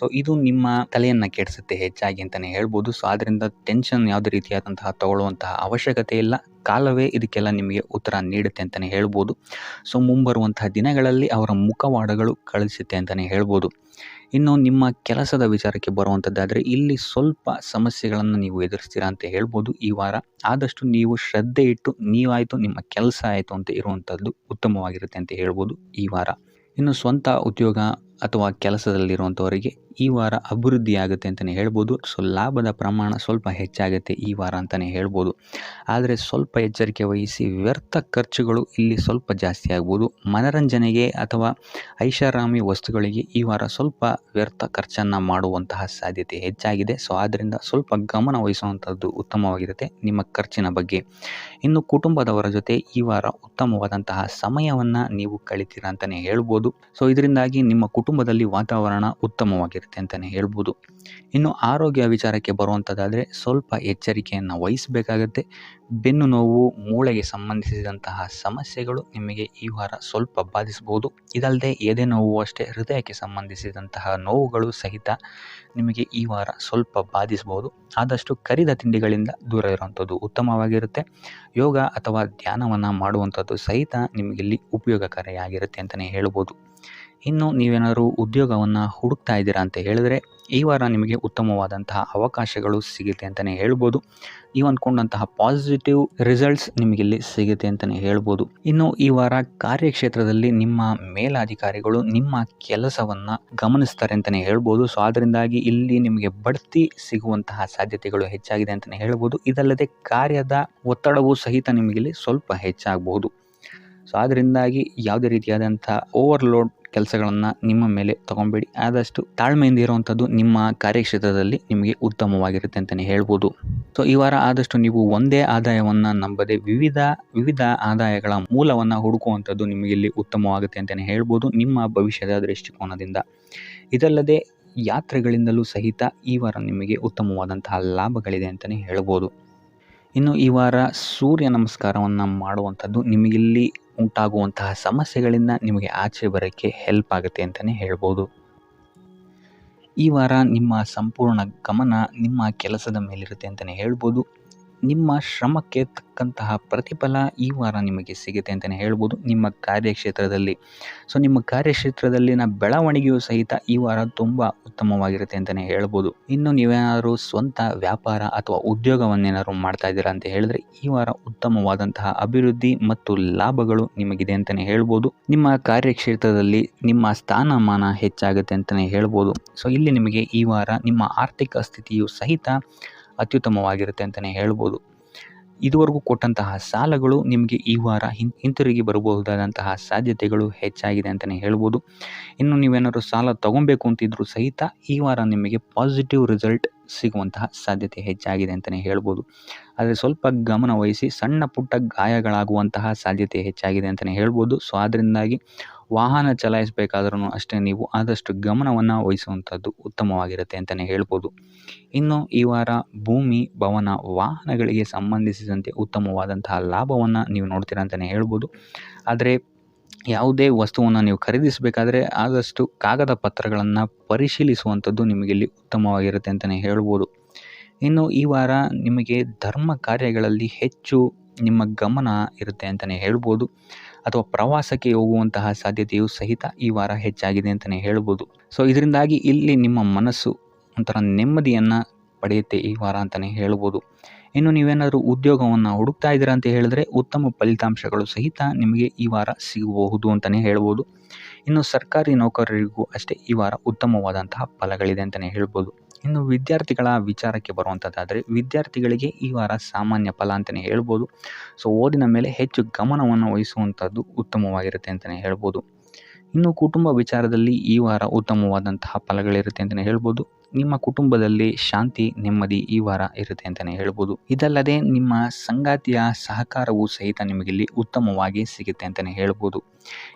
ಸೊ ಇದು ನಿಮ್ಮ ತಲೆಯನ್ನು ಕೆಡಿಸುತ್ತೆ ಹೆಚ್ಚಾಗಿ ಅಂತಲೇ ಹೇಳ್ಬೋದು. ಸೊ ಆದ್ದರಿಂದ ಟೆನ್ಷನ್ ಯಾವುದೇ ರೀತಿಯಾದಂತಹ ತಗೊಳ್ಳುವಂತಹ ಅವಶ್ಯಕತೆ ಇಲ್ಲ. ಕಾಲವೇ ಇದಕ್ಕೆಲ್ಲ ನಿಮಗೆ ಉತ್ತರ ನೀಡುತ್ತೆ ಅಂತಲೇ ಹೇಳ್ಬೋದು. ಸೊ ಮುಂಬರುವಂತಹ ದಿನಗಳಲ್ಲಿ ಅವರ ಮುಖವಾಡಗಳು ಕಳಿಸುತ್ತೆ ಅಂತಲೇ ಹೇಳ್ಬೋದು. ಇನ್ನು ನಿಮ್ಮ ಕೆಲಸದ ವಿಚಾರಕ್ಕೆ ಬರುವಂಥದ್ದಾದರೆ ಇಲ್ಲಿ ಸ್ವಲ್ಪ ಸಮಸ್ಯೆಗಳನ್ನು ನೀವು ಎದುರಿಸ್ತೀರಾ ಅಂತ ಹೇಳ್ಬೋದು ಈ ವಾರ. ಆದಷ್ಟು ನೀವು ಶ್ರದ್ಧೆ ಇಟ್ಟು ನೀವಾಯಿತು ನಿಮ್ಮ ಕೆಲಸ ಆಯಿತು ಅಂತ ಇರುವಂಥದ್ದು ಉತ್ತಮವಾಗಿರುತ್ತೆ ಅಂತ ಹೇಳ್ಬೋದು ಈ ವಾರ. ಇನ್ನು ಸ್ವಂತ ಉದ್ಯೋಗ ಅಥವಾ ಕೆಲಸದಲ್ಲಿರುವಂಥವರಿಗೆ ಈ ವಾರ ಅಭಿವೃದ್ಧಿ ಆಗುತ್ತೆ ಅಂತಲೇ ಹೇಳ್ಬೋದು. ಸೊ ಲಾಭದ ಪ್ರಮಾಣ ಸ್ವಲ್ಪ ಹೆಚ್ಚಾಗುತ್ತೆ ಈ ವಾರ ಅಂತಲೇ ಹೇಳ್ಬೋದು. ಆದರೆ ಸ್ವಲ್ಪ ಎಚ್ಚರಿಕೆ ವಹಿಸಿ. ವ್ಯರ್ಥ ಖರ್ಚುಗಳು ಇಲ್ಲಿ ಸ್ವಲ್ಪ ಜಾಸ್ತಿ ಆಗ್ಬೋದು. ಮನರಂಜನೆಗೆ ಅಥವಾ ಐಷಾರಾಮಿ ವಸ್ತುಗಳಿಗೆ ಈ ವಾರ ಸ್ವಲ್ಪ ವ್ಯರ್ಥ ಖರ್ಚನ್ನು ಮಾಡುವಂತಹ ಸಾಧ್ಯತೆ ಹೆಚ್ಚಾಗಿದೆ. ಸೊ ಆದ್ದರಿಂದ ಸ್ವಲ್ಪ ಗಮನ ವಹಿಸುವಂಥದ್ದು ಉತ್ತಮವಾಗಿರುತ್ತೆ ನಿಮ್ಮ ಖರ್ಚಿನ ಬಗ್ಗೆ. ಇನ್ನು ಕುಟುಂಬದವರ ಜೊತೆ ಈ ವಾರ ಉತ್ತಮವಾದಂತಹ ಸಮಯವನ್ನು ನೀವು ಕಳಿತೀರಾ ಅಂತಲೇ ಹೇಳ್ಬೋದು. ಸೊ ಇದರಿಂದಾಗಿ ನಿಮ್ಮ ಕುಟುಂಬದಲ್ಲಿ ವಾತಾವರಣ ಉತ್ತಮವಾಗಿರುತ್ತೆ ಅಂತಲೇ ಹೇಳ್ಬೋದು. ಇನ್ನು ಆರೋಗ್ಯ ವಿಚಾರಕ್ಕೆ ಬರುವಂಥದ್ದಾದರೆ ಸ್ವಲ್ಪ ಎಚ್ಚರಿಕೆಯನ್ನು ವಹಿಸಬೇಕಾಗತ್ತೆ. ಬೆನ್ನು ನೋವು, ಮೂಳೆಗೆ ಸಂಬಂಧಿಸಿದಂತಹ ಸಮಸ್ಯೆಗಳು ನಿಮಗೆ ಈ ವಾರ ಸ್ವಲ್ಪ ಬಾಧಿಸಬಹುದು. ಇದಲ್ಲದೆ ಎದೆ ನೋವು ಅಷ್ಟೇ ಹೃದಯಕ್ಕೆ ಸಂಬಂಧಿಸಿದಂತಹ ನೋವುಗಳು ಸಹಿತ ನಿಮಗೆ ಈ ವಾರ ಸ್ವಲ್ಪ ಬಾಧಿಸಬಹುದು. ಆದಷ್ಟು ಕರಿದ ತಿಂಡಿಗಳಿಂದ ದೂರ ಇರುವಂಥದ್ದು ಉತ್ತಮವಾಗಿರುತ್ತೆ. ಯೋಗ ಅಥವಾ ಧ್ಯಾನವನ್ನು ಮಾಡುವಂಥದ್ದು ಸಹಿತ ನಿಮಗಿಲ್ಲಿ ಉಪಯೋಗಕಾರಿಯಾಗಿರುತ್ತೆ ಅಂತಲೇ ಹೇಳ್ಬೋದು. ಇನ್ನು ನೀವೇನಾದರೂ ಉದ್ಯೋಗವನ್ನು ಹುಡುಕ್ತಾ ಇದ್ದೀರಾ ಅಂತ ಹೇಳಿದ್ರೆ ಈ ವಾರ ನಿಮಗೆ ಉತ್ತಮವಾದಂತಹ ಅವಕಾಶಗಳು ಸಿಗುತ್ತೆ ಅಂತಲೇ ಹೇಳ್ಬೋದು. ನೀವು ಅಂದ್ಕೊಂಡಂತಹ ಪಾಸಿಟಿವ್ ರಿಸಲ್ಟ್ಸ್ ನಿಮಗಿಲ್ಲಿ ಸಿಗುತ್ತೆ ಅಂತಲೇ ಹೇಳ್ಬೋದು. ಇನ್ನು ಈ ವಾರ ಕಾರ್ಯಕ್ಷೇತ್ರದಲ್ಲಿ ನಿಮ್ಮ ಮೇಲಾಧಿಕಾರಿಗಳು ನಿಮ್ಮ ಕೆಲಸವನ್ನು ಗಮನಿಸ್ತಾರೆ ಅಂತಲೇ ಹೇಳ್ಬೋದು. ಸೊ ಅದರಿಂದಾಗಿ ಇಲ್ಲಿ ನಿಮಗೆ ಬಡ್ತಿ ಸಿಗುವಂತಹ ಸಾಧ್ಯತೆಗಳು ಹೆಚ್ಚಾಗಿದೆ ಅಂತಲೇ ಹೇಳ್ಬೋದು. ಇದಲ್ಲದೆ ಕಾರ್ಯದ ಒತ್ತಡವೂ ಸಹಿತ ನಿಮಗಿಲ್ಲಿ ಸ್ವಲ್ಪ ಹೆಚ್ಚಾಗಬಹುದು. ಸೊ ಅದರಿಂದಾಗಿ ಯಾವುದೇ ರೀತಿಯಾದಂಥ ಓವರ್ಲೋಡ್ ಕೆಲಸಗಳನ್ನು ನಿಮ್ಮ ಮೇಲೆ ತಗೊಬೇಡಿ. ಆದಷ್ಟು ತಾಳ್ಮೆಯಿಂದ ಇರುವಂಥದ್ದು ನಿಮ್ಮ ಕಾರ್ಯಕ್ಷೇತ್ರದಲ್ಲಿ ನಿಮಗೆ ಉತ್ತಮವಾಗಿರುತ್ತೆ ಅಂತಲೇ ಹೇಳ್ಬೋದು. ಸೊ ಈ ವಾರ ಆದಷ್ಟು ನೀವು ಒಂದೇ ಆದಾಯವನ್ನು ನಂಬದೆ ವಿವಿಧ ಆದಾಯಗಳ ಮೂಲವನ್ನು ಹುಡುಕುವಂಥದ್ದು ನಿಮಗಿಲ್ಲಿ ಉತ್ತಮವಾಗುತ್ತೆ ಅಂತಲೇ ಹೇಳ್ಬೋದು ನಿಮ್ಮ ಭವಿಷ್ಯದ ದೃಷ್ಟಿಕೋನದಿಂದ. ಇದಲ್ಲದೆ ಯಾತ್ರೆಗಳಿಂದಲೂ ಸಹಿತ ಈ ವಾರ ನಿಮಗೆ ಉತ್ತಮವಾದಂತಹ ಲಾಭಗಳಿದೆ ಅಂತಲೇ ಹೇಳ್ಬೋದು. ಇನ್ನು ಈ ವಾರ ಸೂರ್ಯ ನಮಸ್ಕಾರವನ್ನು ಮಾಡುವಂಥದ್ದು ನಿಮಗಿಲ್ಲಿ ಉಂಟಾಗುವಂತಹ ಸಮಸ್ಯೆಗಳಿಂದ ನಿಮಗೆ ಆಚೆ ಬರೋಕ್ಕೆ ಹೆಲ್ಪ್ ಆಗುತ್ತೆ ಅಂತಲೇ ಹೇಳ್ಬೋದು. ಈ ವಾರ ನಿಮ್ಮ ಸಂಪೂರ್ಣ ಗಮನ ನಿಮ್ಮ ಕೆಲಸದ ಮೇಲಿರುತ್ತೆ ಅಂತಲೇ ಹೇಳ್ಬೋದು. ನಿಮ್ಮ ಶ್ರಮಕ್ಕೆ ತಕ್ಕಂತಹ ಪ್ರತಿಫಲ ಈ ವಾರ ನಿಮಗೆ ಸಿಗುತ್ತೆ ಅಂತಲೇ ಹೇಳ್ಬೋದು ನಿಮ್ಮ ಕಾರ್ಯಕ್ಷೇತ್ರದಲ್ಲಿ. ಸೊ ನಿಮ್ಮ ಕಾರ್ಯಕ್ಷೇತ್ರದಲ್ಲಿನ ಬೆಳವಣಿಗೆಯೂ ಸಹಿತ ಈ ವಾರ ತುಂಬ ಉತ್ತಮವಾಗಿರುತ್ತೆ ಅಂತಲೇ ಹೇಳ್ಬೋದು. ಇನ್ನು ನೀವೇನಾದರೂ ಸ್ವಂತ ವ್ಯಾಪಾರ ಅಥವಾ ಉದ್ಯೋಗವನ್ನೇನಾದ್ರು ಮಾಡ್ತಾ ಇದ್ದೀರಾ ಅಂತ ಹೇಳಿದ್ರೆ ಈ ವಾರ ಉತ್ತಮವಾದಂತಹ ಅಭಿವೃದ್ಧಿ ಮತ್ತು ಲಾಭಗಳು ನಿಮಗಿದೆ ಅಂತಲೇ ಹೇಳ್ಬೋದು. ನಿಮ್ಮ ಕಾರ್ಯಕ್ಷೇತ್ರದಲ್ಲಿ ನಿಮ್ಮ ಸ್ಥಾನಮಾನ ಹೆಚ್ಚಾಗುತ್ತೆ ಅಂತಲೇ ಹೇಳ್ಬೋದು. ಸೊ ಇಲ್ಲಿ ನಿಮಗೆ ಈ ವಾರ ನಿಮ್ಮ ಆರ್ಥಿಕ ಸ್ಥಿತಿಯು ಸಹಿತ ಅತ್ಯುತ್ತಮವಾಗಿರುತ್ತೆ ಅಂತಲೇ ಹೇಳ್ಬೋದು. ಇದುವರೆಗೂ ಕೊಟ್ಟಂತಹ ಸಾಲಗಳು ನಿಮಗೆ ಈ ವಾರ ಹಿಂತಿರುಗಿ ಬರಬಹುದಾದಂತಹ ಸಾಧ್ಯತೆಗಳು ಹೆಚ್ಚಾಗಿದೆ ಅಂತಲೇ ಹೇಳ್ಬೋದು. ಇನ್ನು ನೀವೇನಾದ್ರು ಸಾಲ ತಗೊಬೇಕು ಅಂತಿದ್ರು ಸಹಿತ ಈ ವಾರ ನಿಮಗೆ ಪಾಸಿಟಿವ್ ರಿಸಲ್ಟ್ ಸಿಗುವಂತಹ ಸಾಧ್ಯತೆ ಹೆಚ್ಚಾಗಿದೆ ಅಂತಲೇ ಹೇಳ್ಬೋದು. ಆದರೆ ಸ್ವಲ್ಪ ಗಮನ ವಹಿಸಿ, ಸಣ್ಣ ಪುಟ್ಟ ಗಾಯಗಳಾಗುವಂತಹ ಸಾಧ್ಯತೆ ಹೆಚ್ಚಾಗಿದೆ ಅಂತಲೇ ಹೇಳ್ಬೋದು. ಸೊ ಅದರಿಂದಾಗಿ ವಾಹನ ಚಲಾಯಿಸಬೇಕಾದ್ರೂ ಅಷ್ಟೇ ನೀವು ಆದಷ್ಟು ಗಮನವನ್ನು ವಹಿಸುವಂಥದ್ದು ಉತ್ತಮವಾಗಿರುತ್ತೆ ಅಂತಲೇ ಹೇಳ್ಬೋದು. ಇನ್ನು ಈ ವಾರ ಭೂಮಿ, ಭವನ, ವಾಹನಗಳಿಗೆ ಸಂಬಂಧಿಸಿದಂತೆ ಉತ್ತಮವಾದಂತಹ ಲಾಭವನ್ನು ನೀವು ನೋಡ್ತೀರಾ ಅಂತಲೇ ಹೇಳ್ಬೋದು. ಆದರೆ ಯಾವುದೇ ವಸ್ತುವನ್ನು ನೀವು ಖರೀದಿಸಬೇಕಾದ್ರೆ ಆದಷ್ಟು ಕಾಗದ ಪತ್ರಗಳನ್ನು ಪರಿಶೀಲಿಸುವಂಥದ್ದು ನಿಮಗಿಲ್ಲಿ ಉತ್ತಮವಾಗಿರುತ್ತೆ ಅಂತಲೇ ಹೇಳ್ಬೋದು. ಇನ್ನು ಈ ವಾರ ನಿಮಗೆ ಧರ್ಮ ಕಾರ್ಯಗಳಲ್ಲಿ ಹೆಚ್ಚು ನಿಮ್ಮ ಗಮನ ಇರುತ್ತೆ ಅಂತಲೇ ಹೇಳ್ಬೋದು. ಅಥವಾ ಪ್ರವಾಸಕ್ಕೆ ಹೋಗುವಂತಹ ಸಾಧ್ಯತೆಯು ಸಹಿತ ಈ ವಾರ ಹೆಚ್ಚಾಗಿದೆ ಅಂತಲೇ ಹೇಳ್ಬೋದು. ಸೊ ಇದರಿಂದಾಗಿ ಇಲ್ಲಿ ನಿಮ್ಮ ಮನಸ್ಸು ಒಂಥರ ನೆಮ್ಮದಿಯನ್ನು ಪಡೆಯುತ್ತೆ ಈ ವಾರ ಅಂತಲೇ ಹೇಳ್ಬೋದು. ಇನ್ನು ನೀವೇನಾದರೂ ಉದ್ಯೋಗವನ್ನು ಹುಡುಕ್ತಾ ಇದ್ದೀರಾ ಅಂತ ಹೇಳಿದ್ರೆ ಉತ್ತಮ ಫಲಿತಾಂಶಗಳು ಸಹಿತ ನಿಮಗೆ ಈ ವಾರ ಸಿಗಬಹುದು ಅಂತಲೇ ಹೇಳ್ಬೋದು. ಇನ್ನು ಸರ್ಕಾರಿ ನೌಕರರಿಗೂ ಅಷ್ಟೇ ಈ ವಾರ ಉತ್ತಮವಾದಂತಹ ಫಲಗಳಿದೆ ಅಂತಲೇ ಹೇಳ್ಬೋದು. ಇನ್ನು ವಿದ್ಯಾರ್ಥಿಗಳ ವಿಚಾರಕ್ಕೆ ಬರುವಂಥದ್ದಾದರೆ ವಿದ್ಯಾರ್ಥಿಗಳಿಗೆ ಈ ವಾರ ಸಾಮಾನ್ಯ ಫಲ ಅಂತಲೇ ಹೇಳ್ಬೋದು. ಸೊ ಓದಿನ ಮೇಲೆ ಹೆಚ್ಚು ಗಮನವನ್ನು ವಹಿಸುವಂಥದ್ದು ಉತ್ತಮವಾಗಿರುತ್ತೆ ಅಂತಲೇ ಹೇಳ್ಬೋದು. ಇನ್ನು ಕುಟುಂಬ ವಿಚಾರದಲ್ಲಿ ಈ ವಾರ ಉತ್ತಮವಾದಂತಹ ಫಲಗಳಿರುತ್ತೆ ಅಂತಲೇ ಹೇಳ್ಬೋದು. ನಿಮ್ಮ ಕುಟುಂಬದಲ್ಲಿ ಶಾಂತಿ, ನೆಮ್ಮದಿ ಈ ವಾರ ಇರುತ್ತೆ ಅಂತಲೇ ಹೇಳ್ಬೋದು. ಇದಲ್ಲದೆ ನಿಮ್ಮ ಸಂಗಾತಿಯ ಸಹಕಾರವೂ ಸಹಿತ ನಿಮಗಿಲ್ಲಿ ಉತ್ತಮವಾಗಿ ಸಿಗುತ್ತೆ ಅಂತಲೇ ಹೇಳ್ಬೋದು.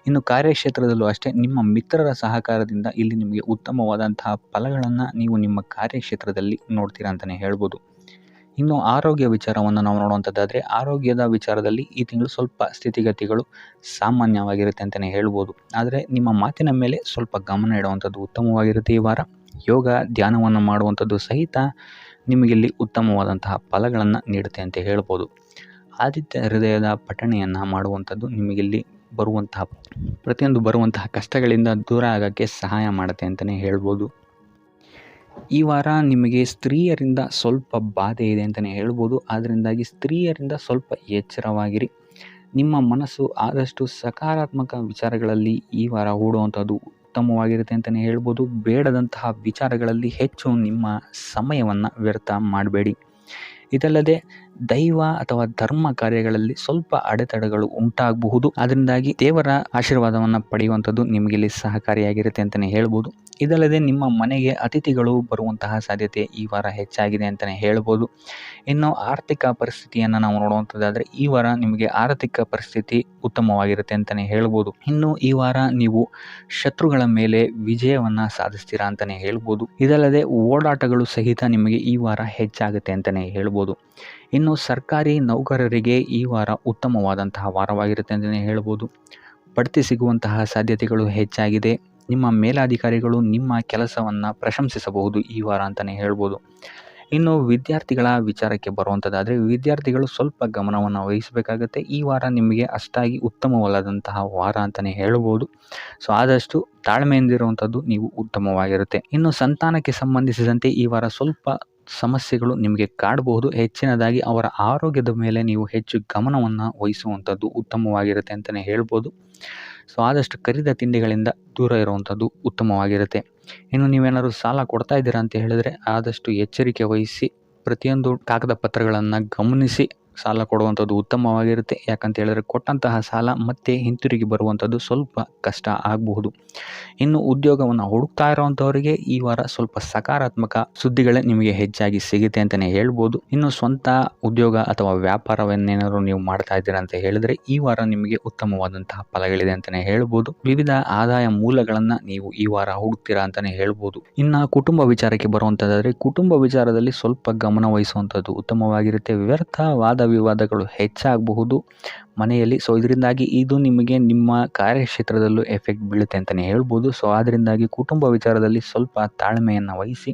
ಇನ್ನು ಕಾರ್ಯಕ್ಷೇತ್ರದಲ್ಲೂ ಅಷ್ಟೇ ನಿಮ್ಮ ಮಿತ್ರರ ಸಹಕಾರದಿಂದ ಇಲ್ಲಿ ನಿಮಗೆ ಉತ್ತಮವಾದಂತಹ ಫಲಗಳನ್ನು ನೀವು ನಿಮ್ಮ ಕಾರ್ಯಕ್ಷೇತ್ರದಲ್ಲಿ ನೋಡ್ತೀರಾ ಅಂತಲೇ ಹೇಳ್ಬೋದು. ಇನ್ನು ಆರೋಗ್ಯ ವಿಚಾರವನ್ನು ನಾವು ನೋಡುವಂಥದ್ದಾದರೆ ಆರೋಗ್ಯದ ವಿಚಾರದಲ್ಲಿ ಈ ತಿಂಗಳು ಸ್ವಲ್ಪ ಸ್ಥಿತಿಗತಿಗಳು ಸಾಮಾನ್ಯವಾಗಿರುತ್ತೆ ಅಂತಲೇ ಹೇಳ್ಬೋದು. ಆದರೆ ನಿಮ್ಮ ಮಾತಿನ ಮೇಲೆ ಸ್ವಲ್ಪ ಗಮನ ಇಡುವಂಥದ್ದು ಉತ್ತಮವಾಗಿರುತ್ತೆ ಈ ವಾರ. ಯೋಗ, ಧ್ಯಾನವನ್ನು ಮಾಡುವಂಥದ್ದು ಸಹಿತ ನಿಮಗಿಲ್ಲಿ ಉತ್ತಮವಾದಂತಹ ಫಲಗಳನ್ನು ನೀಡುತ್ತೆ ಅಂತ ಹೇಳ್ಬೋದು. ಆದಿತ್ಯ ಹೃದಯದ ಪಠಣೆಯನ್ನು ಮಾಡುವಂಥದ್ದು ನಿಮಗಿಲ್ಲಿ ಬರುವಂತಹ ಕಷ್ಟಗಳಿಂದ ದೂರ ಆಗೋಕ್ಕೆ ಸಹಾಯ ಮಾಡುತ್ತೆ ಅಂತಲೇ ಹೇಳ್ಬೋದು. ಈ ವಾರ ನಿಮಗೆ ಸ್ತ್ರೀಯರಿಂದ ಸ್ವಲ್ಪ ಬಾಧೆ ಇದೆ ಅಂತಲೇ ಹೇಳ್ಬೋದು. ಅದರಿಂದಾಗಿ ಸ್ತ್ರೀಯರಿಂದ ಸ್ವಲ್ಪ ಎಚ್ಚರವಾಗಿರಿ. ನಿಮ್ಮ ಮನಸ್ಸು ಆದಷ್ಟು ಸಕಾರಾತ್ಮಕ ವಿಚಾರಗಳಲ್ಲಿ ಈ ವಾರ ಹೂಡುವಂಥದ್ದು ಉತ್ತಮವಾಗಿರುತ್ತೆ ಅಂತಲೇ ಹೇಳ್ಬೋದು. ಬೇಡದಂತಹ ವಿಚಾರಗಳಲ್ಲಿ ಹೆಚ್ಚು ನಿಮ್ಮ ಸಮಯವನ್ನು ವ್ಯರ್ಥ ಮಾಡಬೇಡಿ. ಇದಲ್ಲದೆ ದೈವ ಅಥವಾ ಧರ್ಮ ಕಾರ್ಯಗಳಲ್ಲಿ ಸ್ವಲ್ಪ ಅಡೆತಡೆಗಳು ಉಂಟಾಗಬಹುದು. ಅದರಿಂದಾಗಿ ದೇವರ ಆಶೀರ್ವಾದವನ್ನು ಪಡೆಯುವಂಥದ್ದು ನಿಮಗಿಲ್ಲಿ ಸಹಕಾರಿಯಾಗಿರುತ್ತೆ ಅಂತಲೇ ಹೇಳ್ಬೋದು. ಇದಲ್ಲದೆ ನಿಮ್ಮ ಮನೆಗೆ ಅತಿಥಿಗಳು ಬರುವಂತಹ ಸಾಧ್ಯತೆ ಈ ವಾರ ಹೆಚ್ಚಾಗಿದೆ ಅಂತಲೇ ಹೇಳ್ಬೋದು. ಇನ್ನು ಆರ್ಥಿಕ ಪರಿಸ್ಥಿತಿಯನ್ನು ನಾವು ನೋಡುವಂಥದ್ದಾದರೆ ಈ ವಾರ ನಿಮಗೆ ಆರ್ಥಿಕ ಪರಿಸ್ಥಿತಿ ಉತ್ತಮವಾಗಿರುತ್ತೆ ಅಂತಲೇ ಹೇಳ್ಬೋದು. ಇನ್ನು ಈ ವಾರ ನೀವು ಶತ್ರುಗಳ ಮೇಲೆ ವಿಜಯವನ್ನು ಸಾಧಿಸ್ತೀರಾ ಅಂತಲೇ ಹೇಳ್ಬೋದು. ಇದಲ್ಲದೆ ಓಡಾಟಗಳು ಸಹಿತ ನಿಮಗೆ ಈ ವಾರ ಹೆಚ್ಚಾಗುತ್ತೆ ಅಂತಲೇ ಹೇಳ್ಬೋದು. ಇನ್ನು ಸರ್ಕಾರಿ ನೌಕರರಿಗೆ ಈ ವಾರ ಉತ್ತಮವಾದಂತಹ ವಾರವಾಗಿರುತ್ತೆ ಅಂತಲೇ ಹೇಳ್ಬೋದು. ಬಡ್ತಿ ಸಿಗುವಂತಹ ಸಾಧ್ಯತೆಗಳು ಹೆಚ್ಚಾಗಿದೆ. ನಿಮ್ಮ ಮೇಲಾಧಿಕಾರಿಗಳು ನಿಮ್ಮ ಕೆಲಸವನ್ನು ಪ್ರಶಂಸಿಸಬಹುದು ಈ ವಾರ ಅಂತಲೇ ಹೇಳ್ಬೋದು. ಇನ್ನು ವಿದ್ಯಾರ್ಥಿಗಳ ವಿಚಾರಕ್ಕೆ ಬರುವಂಥದ್ದಾದರೆ ವಿದ್ಯಾರ್ಥಿಗಳು ಸ್ವಲ್ಪ ಗಮನವನ್ನು ವಹಿಸಬೇಕಾಗುತ್ತೆ. ಈ ವಾರ ನಿಮಗೆ ಅಷ್ಟಾಗಿ ಉತ್ತಮವಲ್ಲದಂತಹ ವಾರ ಅಂತಲೇ ಹೇಳ್ಬೋದು. ಸೊ ಆದಷ್ಟು ತಾಳ್ಮೆಯಿಂದಿರುವಂಥದ್ದು ನೀವು ಉತ್ತಮವಾಗಿರುತ್ತೆ. ಇನ್ನು ಸಂತಾನಕ್ಕೆ ಸಂಬಂಧಿಸಿದಂತೆ ಈ ವಾರ ಸ್ವಲ್ಪ ಸಮಸ್ಯೆಗಳು ನಿಮಗೆ ಕಾಡಬಹುದು. ಹೆಚ್ಚಿನದಾಗಿ ಅವರ ಆರೋಗ್ಯದ ಮೇಲೆ ನೀವು ಹೆಚ್ಚು ಗಮನವನ್ನು ವಹಿಸುವಂಥದ್ದು ಉತ್ತಮವಾಗಿರುತ್ತೆ ಅಂತಲೇ ಹೇಳ್ಬೋದು. ಸೊ ಆದಷ್ಟು ಕರಿದ ತಿಂಡಿಗಳಿಂದ ದೂರ ಇರುವಂಥದ್ದು ಉತ್ತಮವಾಗಿರುತ್ತೆ. ಇನ್ನು ನೀವೇನಾದ್ರು ಸಾಲ ಕೊಡ್ತಾ ಇದ್ದೀರಾ ಅಂತ ಹೇಳಿದ್ರೆ ಆದಷ್ಟು ಎಚ್ಚರಿಕೆ ವಹಿಸಿ ಪ್ರತಿಯೊಂದು ಕಾಗದ ಪತ್ರಗಳನ್ನು ಗಮನಿಸಿ ಸಾಲ ಕೊಡುವಂಥದ್ದು ಉತ್ತಮವಾಗಿರುತ್ತೆ. ಯಾಕಂತ ಹೇಳಿದ್ರೆ ಕೊಟ್ಟಂತಹ ಸಾಲ ಮತ್ತೆ ಹಿಂತಿರುಗಿ ಬರುವಂಥದ್ದು ಸ್ವಲ್ಪ ಕಷ್ಟ ಆಗಬಹುದು. ಇನ್ನು ಉದ್ಯೋಗವನ್ನು ಹುಡುಕ್ತಾ ಇರೋವಂಥವರಿಗೆ ಈ ವಾರ ಸ್ವಲ್ಪ ಸಕಾರಾತ್ಮಕ ಸುದ್ದಿಗಳೇ ನಿಮಗೆ ಹೆಚ್ಚಾಗಿ ಸಿಗುತ್ತೆ ಅಂತಲೇ ಹೇಳ್ಬೋದು. ಇನ್ನು ಸ್ವಂತ ಉದ್ಯೋಗ ಅಥವಾ ವ್ಯಾಪಾರವನ್ನೇನಾದ್ರು ನೀವು ಮಾಡ್ತಾ ಇದ್ದೀರಾ ಅಂತ ಹೇಳಿದ್ರೆ ಈ ವಾರ ನಿಮಗೆ ಉತ್ತಮವಾದಂತಹ ಫಲಗಳಿದೆ ಅಂತಲೇ ಹೇಳ್ಬೋದು. ವಿವಿಧ ಆದಾಯ ಮೂಲಗಳನ್ನು ನೀವು ಈ ವಾರ ಹುಡುಕ್ತೀರಾ ಅಂತಲೇ ಹೇಳ್ಬೋದು. ಇನ್ನು ಕುಟುಂಬ ವಿಚಾರಕ್ಕೆ ಬರುವಂಥದ್ದಾದರೆ ಕುಟುಂಬ ವಿಚಾರದಲ್ಲಿ ಸ್ವಲ್ಪ ಗಮನ ವಹಿಸುವಂಥದ್ದು ಉತ್ತಮವಾಗಿರುತ್ತೆ. ವ್ಯರ್ಥ ವಾದ ವಿವಾದಗಳು ಹೆಚ್ಚಾಗಬಹುದು ಮನೆಯಲ್ಲಿ. ಸೊ ಇದರಿಂದಾಗಿ ಇದು ನಿಮಗೆ ನಿಮ್ಮ ಕಾರ್ಯಕ್ಷೇತ್ರದಲ್ಲೂ ಎಫೆಕ್ಟ್ ಬೀಳುತ್ತೆ ಅಂತಲೇ ಹೇಳ್ಬೋದು. ಸೊ ಅದರಿಂದಾಗಿ ಕುಟುಂಬ ವಿಚಾರದಲ್ಲಿ ಸ್ವಲ್ಪ ತಾಳ್ಮೆಯನ್ನು ವಹಿಸಿ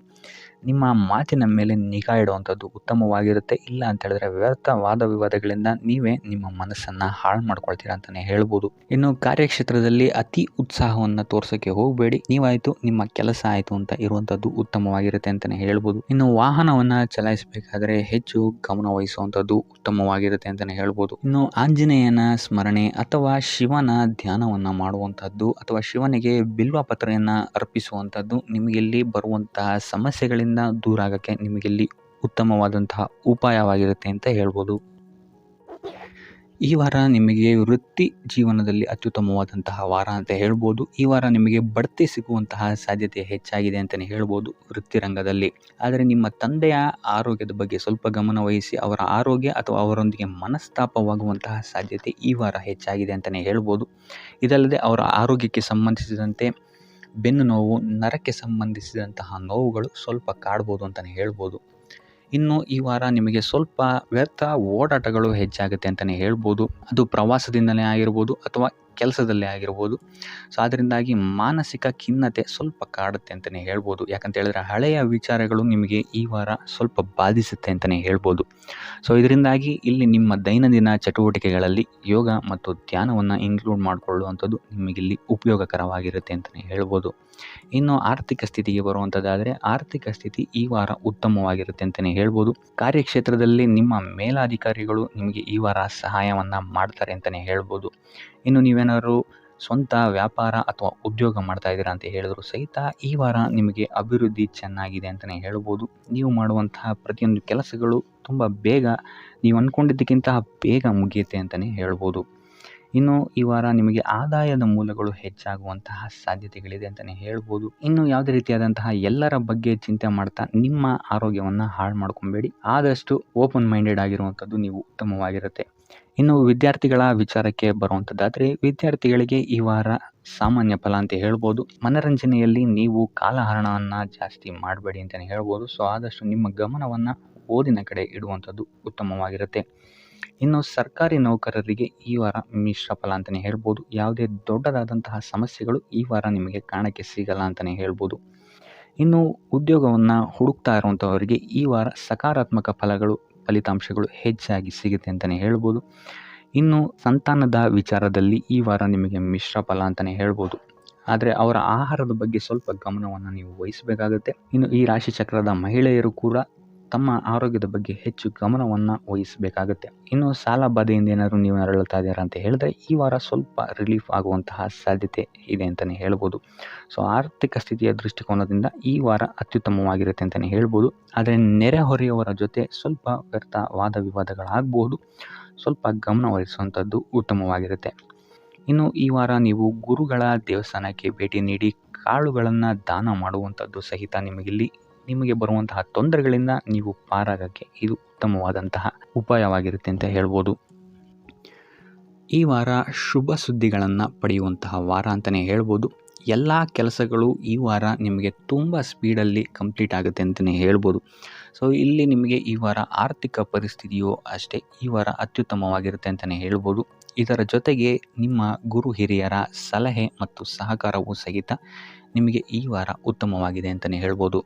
ನಿಮ್ಮ ಮಾತಿನ ಮೇಲೆ ನಿಗಾ ಇಡುವಂಥದ್ದು ಉತ್ತಮವಾಗಿರುತ್ತೆ. ಇಲ್ಲ ಅಂತ ಹೇಳಿದ್ರೆ ವ್ಯರ್ಥ ವಾದ ವಿವಾದಗಳಿಂದ ನೀವೇ ನಿಮ್ಮ ಮನಸ್ಸನ್ನು ಹಾಳು ಮಾಡ್ಕೊಳ್ತೀರಾ ಅಂತಲೇ ಹೇಳ್ಬೋದು. ಇನ್ನು ಕಾರ್ಯಕ್ಷೇತ್ರದಲ್ಲಿ ಅತಿ ಉತ್ಸಾಹವನ್ನು ತೋರ್ಸೋಕ್ಕೆ ಹೋಗಬೇಡಿ. ನೀವಾಯಿತು ನಿಮ್ಮ ಕೆಲಸ ಆಯಿತು ಅಂತ ಇರುವಂಥದ್ದು ಉತ್ತಮವಾಗಿರುತ್ತೆ ಅಂತಲೇ ಹೇಳ್ಬೋದು. ಇನ್ನು ವಾಹನವನ್ನು ಚಲಾಯಿಸಬೇಕಾದ್ರೆ ಹೆಚ್ಚು ಗಮನ ವಹಿಸುವಂಥದ್ದು ಉತ್ತಮವಾಗಿರುತ್ತೆ ಅಂತಲೇ ಹೇಳ್ಬೋದು. ಇನ್ನು ಆಂಜನೇಯನ ಸ್ಮರಣೆ ಅಥವಾ ಶಿವನ ಧ್ಯಾನವನ್ನು ಮಾಡುವಂಥದ್ದು ಅಥವಾ ಶಿವನಿಗೆ ಬಿಲ್ವ ಪತ್ರೆಯನ್ನು ಅರ್ಪಿಸುವಂಥದ್ದು ನಿಮಗಿಲ್ಲಿ ಬರುವಂತಹ ಸಮಸ್ಯೆಗಳಿಂದ ದೂರ ಆಗೋಕ್ಕೆ ನಿಮಗಿಲ್ಲಿ ಉತ್ತಮವಾದಂತಹ ಉಪಾಯವಾಗಿರುತ್ತೆ ಅಂತ ಹೇಳ್ಬೋದು. ಈ ವಾರ ನಿಮಗೆ ವೃತ್ತಿ ಜೀವನದಲ್ಲಿ ಅತ್ಯುತ್ತಮವಾದಂತಹ ವಾರ ಅಂತ ಹೇಳ್ಬೋದು. ಈ ವಾರ ನಿಮಗೆ ಬಡ್ತಿ ಸಿಗುವಂತಹ ಸಾಧ್ಯತೆ ಹೆಚ್ಚಾಗಿದೆ ಅಂತಲೇ ಹೇಳ್ಬೋದು ವೃತ್ತಿ ರಂಗದಲ್ಲಿ. ಆದರೆ ನಿಮ್ಮ ತಂದೆಯ ಆರೋಗ್ಯದ ಬಗ್ಗೆ ಸ್ವಲ್ಪ ಗಮನ ವಹಿಸಿ ಅವರ ಆರೋಗ್ಯ ಅಥವಾ ಅವರೊಂದಿಗೆ ಮನಸ್ತಾಪವಾಗುವಂತಹ ಸಾಧ್ಯತೆ ಈ ವಾರ ಹೆಚ್ಚಾಗಿದೆ ಅಂತಲೇ ಹೇಳ್ಬೋದು. ಇದಲ್ಲದೆ ಅವರ ಆರೋಗ್ಯಕ್ಕೆ ಸಂಬಂಧಿಸಿದಂತೆ ಬೆನ್ನು ನೋವು, ನರಕ್ಕೆ ಸಂಬಂಧಿಸಿದಂತಹ ನೋವುಗಳು ಸ್ವಲ್ಪ ಕಾಡ್ಬೋದು ಅಂತಲೇ ಹೇಳ್ಬೋದು. ಇನ್ನು ಈ ವಾರ ನಿಮಗೆ ಸ್ವಲ್ಪ ವ್ಯರ್ಥ ಓಡಾಟಗಳು ಹೆಚ್ಚಾಗುತ್ತೆ ಅಂತಲೇ ಹೇಳ್ಬೋದು. ಅದು ಪ್ರವಾಸದಿಂದಲೇ ಆಗಿರ್ಬೋದು ಅಥವಾ ಕೆಲಸದಲ್ಲೇ ಆಗಿರ್ಬೋದು. ಸೊ ಅದರಿಂದಾಗಿ ಮಾನಸಿಕ ಖಿನ್ನತೆ ಸ್ವಲ್ಪ ಕಾಡುತ್ತೆ ಅಂತಲೇ ಹೇಳ್ಬೋದು. ಯಾಕಂತ ಹೇಳಿದ್ರೆ ಹಳೆಯ ವಿಚಾರಗಳು ನಿಮಗೆ ಈ ವಾರ ಸ್ವಲ್ಪ ಬಾಧಿಸುತ್ತೆ ಅಂತಲೇ ಹೇಳ್ಬೋದು. ಸೊ ಇದರಿಂದಾಗಿ ಇಲ್ಲಿ ನಿಮ್ಮ ದೈನಂದಿನ ಚಟುವಟಿಕೆಗಳಲ್ಲಿ ಯೋಗ ಮತ್ತು ಧ್ಯಾನವನ್ನು ಇನ್ಕ್ಲೂಡ್ ಮಾಡಿಕೊಳ್ಳುವಂಥದ್ದು ನಿಮಗಿಲ್ಲಿ ಉಪಯೋಗಕರವಾಗಿರುತ್ತೆ ಅಂತಲೇ ಹೇಳ್ಬೋದು. ಇನ್ನು ಆರ್ಥಿಕ ಸ್ಥಿತಿಗೆ ಬರುವಂಥದ್ದಾದರೆ ಆರ್ಥಿಕ ಸ್ಥಿತಿ ಈ ವಾರ ಉತ್ತಮವಾಗಿರುತ್ತೆ ಅಂತಲೇ ಹೇಳ್ಬೋದು. ಕಾರ್ಯಕ್ಷೇತ್ರದಲ್ಲಿ ನಿಮ್ಮ ಮೇಲಾಧಿಕಾರಿಗಳು ನಿಮಗೆ ಈ ವಾರ ಸಹಾಯವನ್ನು ಮಾಡ್ತಾರೆ ಅಂತಲೇ ಹೇಳ್ಬೋದು. ಇನ್ನು ನೀವೇನಾದ್ರು ಸ್ವಂತ ವ್ಯಾಪಾರ ಅಥವಾ ಉದ್ಯೋಗ ಮಾಡ್ತಾ ಇದ್ದೀರಾ ಅಂತ ಹೇಳಿದ್ರು ಸಹಿತ ಈ ವಾರ ನಿಮಗೆ ಅಭಿವೃದ್ಧಿ ಚೆನ್ನಾಗಿದೆ ಅಂತಲೇ ಹೇಳ್ಬೋದು. ನೀವು ಮಾಡುವಂತಹ ಪ್ರತಿಯೊಂದು ಕೆಲಸಗಳು ತುಂಬ ಬೇಗ ನೀವು ಅಂದ್ಕೊಂಡಿದ್ದಕ್ಕಿಂತ ಬೇಗ ಮುಗಿಯುತ್ತೆ ಅಂತಲೇ ಹೇಳ್ಬೋದು. ಇನ್ನು ಈ ವಾರ ನಿಮಗೆ ಆದಾಯದ ಮೂಲಗಳು ಹೆಚ್ಚಾಗುವಂತಹ ಸಾಧ್ಯತೆಗಳಿದೆ ಅಂತಲೇ ಹೇಳ್ಬೋದು. ಇನ್ನು ಯಾವುದೇ ರೀತಿಯಾದಂತಹ ಎಲ್ಲರ ಬಗ್ಗೆ ಚಿಂತೆ ಮಾಡ್ತಾ ನಿಮ್ಮ ಆರೋಗ್ಯವನ್ನು ಹಾಳು ಮಾಡ್ಕೊಬೇಡಿ. ಆದಷ್ಟು ಓಪನ್ ಮೈಂಡೆಡ್ ಆಗಿರುವಂಥದ್ದು ನೀವು ಉತ್ತಮವಾಗಿರುತ್ತೆ. ಇನ್ನು ವಿದ್ಯಾರ್ಥಿಗಳ ವಿಚಾರಕ್ಕೆ ಬರುವಂಥದ್ದಾದರೆ ವಿದ್ಯಾರ್ಥಿಗಳಿಗೆ ಈ ವಾರ ಸಾಮಾನ್ಯ ಫಲ ಅಂತ ಹೇಳ್ಬೋದು. ಮನರಂಜನೆಯಲ್ಲಿ ನೀವು ಕಾಲಹರಣವನ್ನು ಜಾಸ್ತಿ ಮಾಡಬೇಡಿ ಅಂತಲೇ ಹೇಳ್ಬೋದು. ಸೊ ಆದಷ್ಟು ನಿಮ್ಮ ಗಮನವನ್ನು ಓದಿನ ಕಡೆ ಇಡುವಂಥದ್ದು ಉತ್ತಮವಾಗಿರುತ್ತೆ. ಇನ್ನು ಸರ್ಕಾರಿ ನೌಕರರಿಗೆ ಈ ವಾರ ಮಿಶ್ರ ಫಲ ಅಂತಲೇ ಹೇಳ್ಬೋದು. ಯಾವುದೇ ದೊಡ್ಡದಾದಂತಹ ಸಮಸ್ಯೆಗಳು ಈ ವಾರ ನಿಮಗೆ ಕಾಣಕ್ಕೆ ಸಿಗಲ್ಲ ಅಂತಲೇ ಹೇಳ್ಬೋದು. ಇನ್ನು ಉದ್ಯೋಗವನ್ನು ಹುಡುಕ್ತಾ ಇರುವಂಥವರಿಗೆ ಈ ವಾರ ಸಕಾರಾತ್ಮಕ ಫಲಿತಾಂಶಗಳು ಹೆಚ್ಚಾಗಿ ಸಿಗುತ್ತೆ ಅಂತಲೇ ಹೇಳ್ಬೋದು. ಇನ್ನು ಸಂತಾನದ ವಿಚಾರದಲ್ಲಿ ಈ ವಾರ ನಿಮಗೆ ಮಿಶ್ರ ಫಲ ಅಂತಲೇ ಹೇಳ್ಬೋದು. ಆದರೆ ಅವರ ಆಹಾರದ ಬಗ್ಗೆ ಸ್ವಲ್ಪ ಗಮನವನ್ನು ನೀವು ವಹಿಸಬೇಕಾಗುತ್ತೆ. ಇನ್ನು ಈ ರಾಶಿ ಚಕ್ರದ ಮಹಿಳೆಯರು ಕೂಡ ತಮ್ಮ ಆರೋಗ್ಯದ ಬಗ್ಗೆ ಹೆಚ್ಚು ಗಮನವನ್ನು ವಹಿಸಬೇಕಾಗುತ್ತೆ. ಇನ್ನು ಸಾಲ ಬಾಧೆಯಿಂದ ಏನಾದರೂ ನೀವು ನರಳುತ್ತಾ ಇದ್ದೀರಾ ಅಂತ ಹೇಳಿದ್ರೆ ಈ ವಾರ ಸ್ವಲ್ಪ ರಿಲೀಫ್ ಆಗುವಂತಹ ಸಾಧ್ಯತೆ ಇದೆ ಅಂತಲೇ ಹೇಳ್ಬೋದು. ಸೊ ಆರ್ಥಿಕ ಸ್ಥಿತಿಯ ದೃಷ್ಟಿಕೋನದಿಂದ ಈ ವಾರ ಅತ್ಯುತ್ತಮವಾಗಿರುತ್ತೆ ಅಂತಲೇ ಹೇಳ್ಬೋದು. ಆದರೆ ನೆರೆಹೊರೆಯವರ ಜೊತೆ ಸ್ವಲ್ಪ ವ್ಯರ್ಥ ವಾದ ವಿವಾದಗಳಾಗಬಹುದು. ಸ್ವಲ್ಪ ಗಮನ ವಹಿಸುವಂಥದ್ದು ಉತ್ತಮವಾಗಿರುತ್ತೆ. ಇನ್ನು ಈ ವಾರ ನೀವು ಗುರುಗಳ ದೇವಸ್ಥಾನಕ್ಕೆ ಭೇಟಿ ನೀಡಿ ಕಾಳುಗಳನ್ನು ದಾನ ಮಾಡುವಂಥದ್ದು ಸಹಿತ ನಿಮಗೆ ಬರುವಂತಹ ತೊಂದರೆಗಳಿಂದ ನೀವು ಪಾರಾಗಕ್ಕೆ ಇದು ಉತ್ತಮವಾದಂತಹ ಉಪಾಯವಾಗಿರುತ್ತೆ ಅಂತ ಹೇಳ್ಬೋದು. ಈ ವಾರ ಶುಭ ಸುದ್ದಿಗಳನ್ನು ಪಡೆಯುವಂತಹ ವಾರ ಅಂತಲೇ ಹೇಳ್ಬೋದು. ಎಲ್ಲ ಕೆಲಸಗಳು ಈ ವಾರ ನಿಮಗೆ ತುಂಬ ಸ್ಪೀಡಲ್ಲಿ ಕಂಪ್ಲೀಟ್ ಆಗುತ್ತೆ ಅಂತಲೇ ಹೇಳ್ಬೋದು. ಸೊ ಇಲ್ಲಿ ನಿಮಗೆ ಈ ವಾರ ಆರ್ಥಿಕ ಪರಿಸ್ಥಿತಿಯು ಅಷ್ಟೇ ಈ ವಾರ ಅತ್ಯುತ್ತಮವಾಗಿರುತ್ತೆ ಅಂತಲೇ ಹೇಳ್ಬೋದು. ಇದರ ಜೊತೆಗೆ ನಿಮ್ಮ ಗುರು ಹಿರಿಯರ ಸಲಹೆ ಮತ್ತು ಸಹಕಾರವೂ ಸಹಿತ ನಿಮಗೆ ಈ ವಾರ ಉತ್ತಮವಾಗಿದೆ ಅಂತಲೇ ಹೇಳ್ಬೋದು.